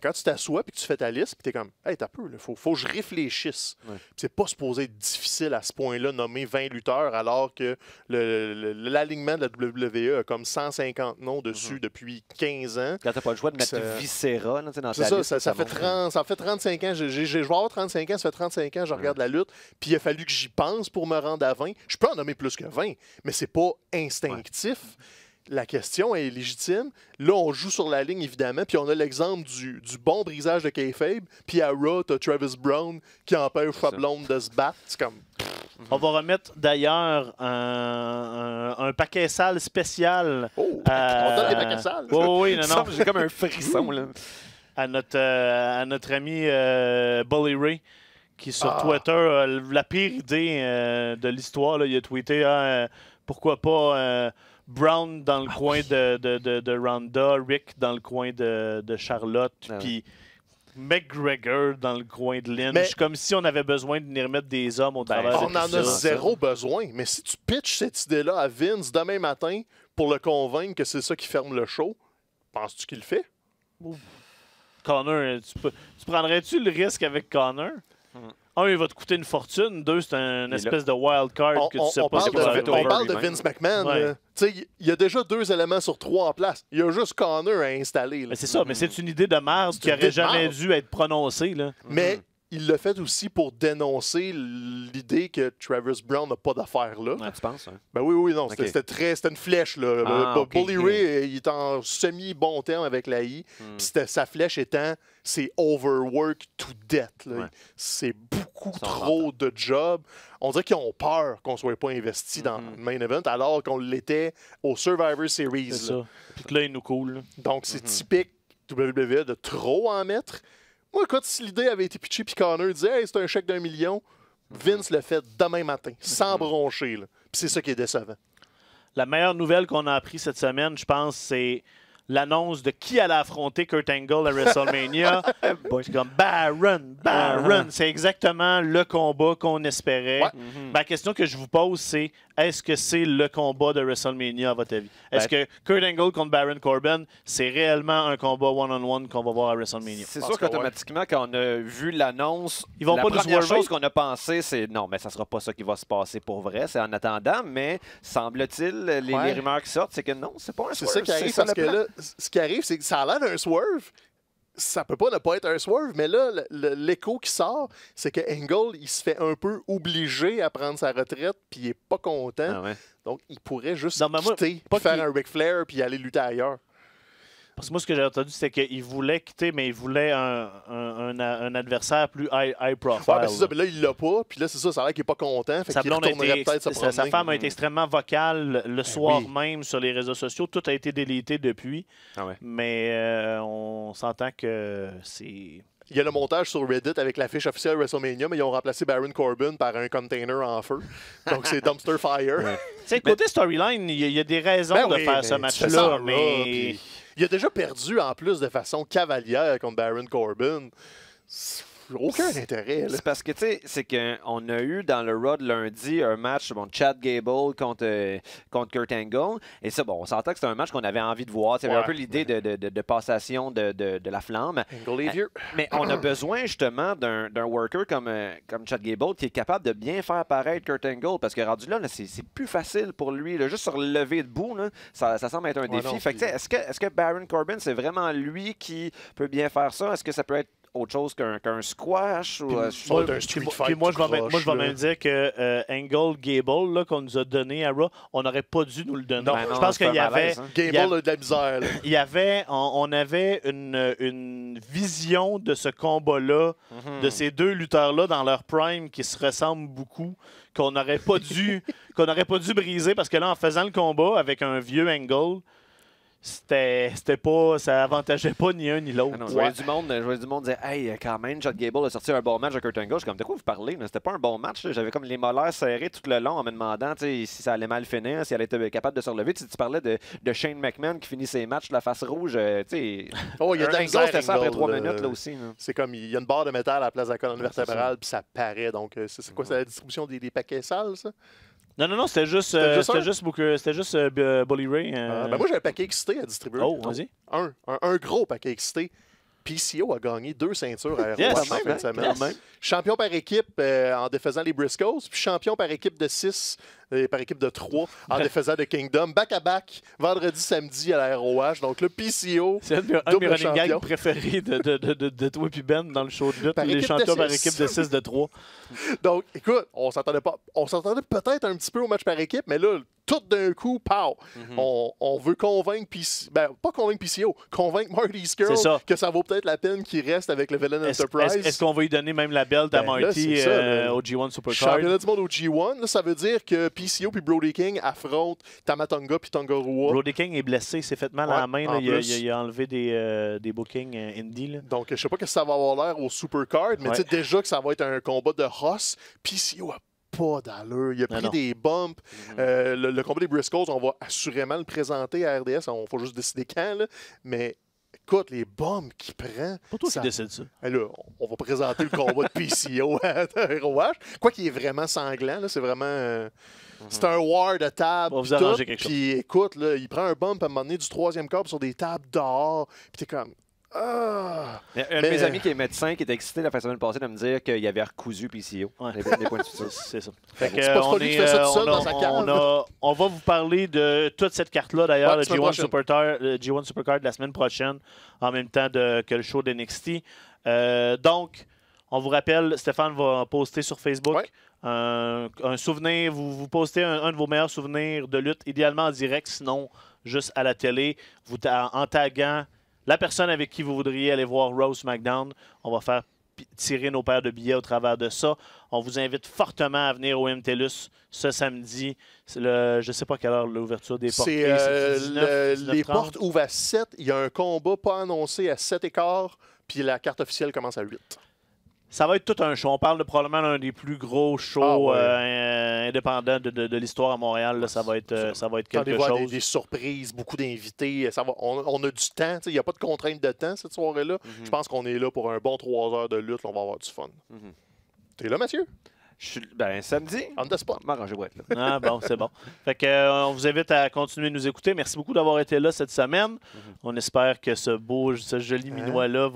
Quand tu t'assois et que tu fais ta liste, puis t'es comme, hey, t'as peu, il faut que je réfléchisse. C'est pas supposé être difficile à ce point-là, nommer 20 lutteurs, alors que l'alignement de la WWE a comme 150 noms dessus depuis 15 ans. Quand t'as pas le choix de mettre Viscera dans ta liste. Ça fait 35 ans. Je vais avoir 35 ans, ça fait 35 ans, je regarde la lutte, puis il a fallu que j'y pense pour me rendre à 20. Je peux en nommer plus que 20, mais c'est pas instinctif. La question est légitime. Là, on joue sur la ligne, évidemment, puis on a l'exemple du bon brisage de kayfabe, puis à Raw, t'as Travis Brown qui empêche sa blonde de se battre. C'est comme... On va remettre d'ailleurs un paquet sale spécial. On donne des paquets sales? Oui, non. J'ai comme un frisson, là. à notre ami Bully Ray, qui sur Twitter a la pire idée de l'histoire. Il a tweeté pourquoi pas Brown dans le coin de Ronda, Rick dans le coin de Charlotte, puis McGregor dans le coin de Lynch, comme si on avait besoin de venir mettre des hommes au travers. On en a zéro besoin, mais si tu pitches cette idée-là à Vince demain matin pour le convaincre que c'est ça qui ferme le show, penses-tu qu'il le fait? Connor, tu prendrais-tu le risque avec Connor? Un, il va te coûter une fortune. Deux, c'est une espèce de wild card que tu sais pas ce qu'il va faire. On parle de Vince McMahon. Il y a déjà 2 éléments sur 3 en place. Il y a juste Connor à installer. C'est ça, mais c'est une idée de merde qui n'aurait jamais dû être prononcée. Là. Mais il l'a fait aussi pour dénoncer l'idée que Travis Brown n'a pas d'affaires là. Ah, tu penses? Hein? Ben oui, non. C'était une flèche. Là. Bully Ray, il est en semi-bon terme avec la I. Puis sa flèche étant, c'est overwork to death. C'est beaucoup trop de job. On dirait qu'ils ont peur qu'on ne soit pas investi dans le main event alors qu'on l'était au Survivor Series. C'est ça. Puis là, il nous coule. Donc, c'est typique WWE de trop en mettre. Moi, écoute, si l'idée avait été pitchée puis Connor disait hey, c'est un chèque d'1 million, Vince le fait demain matin, sans broncher. Puis c'est ça qui est décevant. La meilleure nouvelle qu'on a appris cette semaine, je pense, c'est l'annonce de qui allait affronter Kurt Angle à WrestleMania. C'est comme Baron. C'est exactement le combat qu'on espérait. Ma question que je vous pose, c'est est-ce que c'est le combat de WrestleMania à votre avis? Est-ce que Kurt Angle contre Baron Corbin, c'est réellement un combat one-on-one qu'on va voir à WrestleMania? C'est sûr qu'automatiquement, quand on a vu l'annonce, la première chose qu'on a pensé, c'est non, mais ça sera pas ça qui va se passer pour vrai. C'est en attendant, mais semble-t-il, les rumeurs qui sortent, c'est que non, c'est pas un swerve. C'est ça qui arrive, parce que là, ce qui arrive, c'est que ça a l'air d'un swerve. Ça peut pas ne pas être un swerve, mais là, l'écho qui sort, c'est que Angle, il se fait un peu obligé à prendre sa retraite, puis il est pas content. Donc, il pourrait juste quitter, faire un Ric Flair, puis aller lutter ailleurs. Parce que moi, ce que j'ai entendu, c'est qu'il voulait quitter, mais il voulait un adversaire plus high profile. Ouais, c'est ça, mais là, il l'a pas. Puis là, c'est ça, ça a l'air qu'il n'est pas content. Fait qu'il retournerait peut-être se promener. Sa femme a été extrêmement vocale le soir même sur les réseaux sociaux. Tout a été délité depuis. Mais on s'entend que c'est... Il y a le montage sur Reddit avec l'affiche officielle WrestleMania, mais ils ont remplacé Baron Corbin par un container en feu. Donc, c'est Dumpster Fire. Côté storyline, il y a des raisons de faire ce match-là, mais... Il a déjà perdu en plus de façon cavalière contre Baron Corbin. Aucun intérêt. C'est parce que, tu sais, c'est qu'on a eu dans le Raw de lundi un match, Chad Gable contre Kurt Angle. Et ça, on s'entend que c'était un match qu'on avait envie de voir. Il y avait un peu l'idée de passation de la flamme. Mais on a besoin, justement, d'un worker comme Chad Gable qui est capable de bien faire paraître Kurt Angle. Parce que rendu là, c'est plus facile pour lui. Là, juste sur le lever debout, là, ça semble être un défi. Fait que, est-ce que Baron Corbin, c'est vraiment lui qui peut bien faire ça? Est-ce que ça peut être autre chose qu'un squash ou un street fight? Moi, je vais même dire que Angle Gable là, qu'on nous a donné à Raw, on n'aurait pas dû nous le donner. Non, je pense qu'il y avait... Gable a de la misère. On avait une vision de ce combat-là, de ces deux lutteurs-là dans leur prime qui se ressemblent beaucoup, qu'on n'aurait pas dû briser parce que là, en faisant le combat avec un vieux Angle, c'était pas, ça avantageait pas ni un ni l'autre. Je voyais du monde dire hey, quand même, Chad Gable a sorti un bon match à Kurt Angle. Je suis comme, de quoi vous parlez? C'était pas un bon match. J'avais comme les molaires serrés tout le long en me demandant si ça allait mal finir, si elle était capable de se relever. Tu parlais de Shane McMahon qui finit ses matchs la face rouge. Il y a de la misère, c'était ça après 3 minutes là aussi. C'est comme, il y a une barre de métal à la place de la colonne vertébrale, puis ça paraît. Donc, c'est quoi, c'est la distribution des paquets sales, ça? Non, c'était juste Bully Ray. Moi, j'ai un paquet excité à distribuer. Oh, vas-y. Un gros paquet excité. PCO a gagné 2 ceintures à ROH en fin de semaine. Champion par équipe en défaisant les Briscoes, puis champion par équipe de 6, par équipe de 3 en défaisant de Kingdom. Back-à-back, vendredi, samedi à la ROH. Donc le PCO, c'est un de mes running gags préférés de toi et Ben dans le show de lutte. Les champions par équipe de 6 de 3. Donc, écoute, on s'entendait peut-être un petit peu au match par équipe, mais là, tout d'un coup, pow! On veut convaincre pas convaincre PCO, convaincre Marty Scurll que ça vaut peut-être la peine qu'il reste avec le Villain Enterprise. Est-ce qu'on va lui donner même la belle à Marty au G1 Supercard? Championnat du monde au G1, là, ça veut dire que PCO puis Brody King affrontent Tamatonga puis Tongarua. Brody King est blessé, il s'est fait mal à la main. Là, il a enlevé des bookings indie. Là. Donc, je sais pas que ça va avoir l'air au Supercard, mais tu sais déjà que ça va être un combat de Hoss. PCO a pas d'allure. Il a pris des bumps. Le combat des Briscoes, on va assurément le présenter à RDS. Il faut juste décider quand. Là. Mais écoute, les bumps qu'il prend... Pas toi qui décide ça. Là, on va présenter le combat de PCO à ROH. Quoi qu'il est vraiment sanglant. C'est vraiment... C'est un war de table. On va vous arranger quelque chose. Puis écoute, là, il prend un bump à un moment donné du 3e câble sur des tables dehors. Puis t'es comme... Ah! Un de mes amis qui est médecin qui était excité la semaine passée de me dire qu'il avait recousu PCO. Les points de suture. C'est ça. C'est pas lui qui fait ça tout seul dans sa cave. On va vous parler de toute cette carte-là, d'ailleurs, le G1 Supercard de la semaine prochaine, en même temps que le show d'NXT. Donc, on vous rappelle, Stéphane va poster sur Facebook un souvenir. Vous postez un de vos meilleurs souvenirs de lutte, idéalement en direct, sinon juste à la télé, en taguant la personne avec qui vous voudriez aller voir Raw SmackDown. On va faire tirer nos paires de billets au travers de ça. On vous invite fortement à venir au MTLUS ce samedi. Je ne sais pas quelle heure l'ouverture des portes. Les portes ouvrent à 7. Il y a un combat pas annoncé à 7h15, puis la carte officielle commence à 8. Ça va être tout un show. On parle de probablement l'un des plus gros shows indépendants de l'histoire à Montréal. Là, ça va être quelque chose. Des surprises, beaucoup d'invités. On a du temps. Il n'y a pas de contrainte de temps cette soirée-là. Je pense qu'on est là pour un bon 3 heures de lutte. On va avoir du fun. T'es là, Mathieu? Samedi. On the spot. M'arranger pour être là. Ah bon, c'est bon. Fait que, on vous invite à continuer de nous écouter. Merci beaucoup d'avoir été là cette semaine. On espère que ce joli minois-là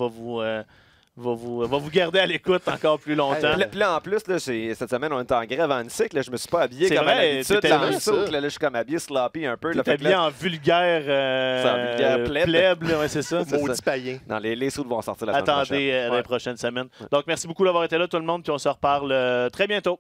va vous garder à l'écoute encore plus longtemps. Puis là, en plus, là, cette semaine, on est en grève en cycle. Je me suis pas habillé comme à l'habitude. Là, je suis comme habillé sloppy un peu. T'es habillé en vulgaire plèbe. C'est ça. Maudit païen. Non, les sous vont sortir la semaine prochaine. Attendez la prochaine semaine. Donc, merci beaucoup d'avoir été là, tout le monde. Puis on se reparle très bientôt.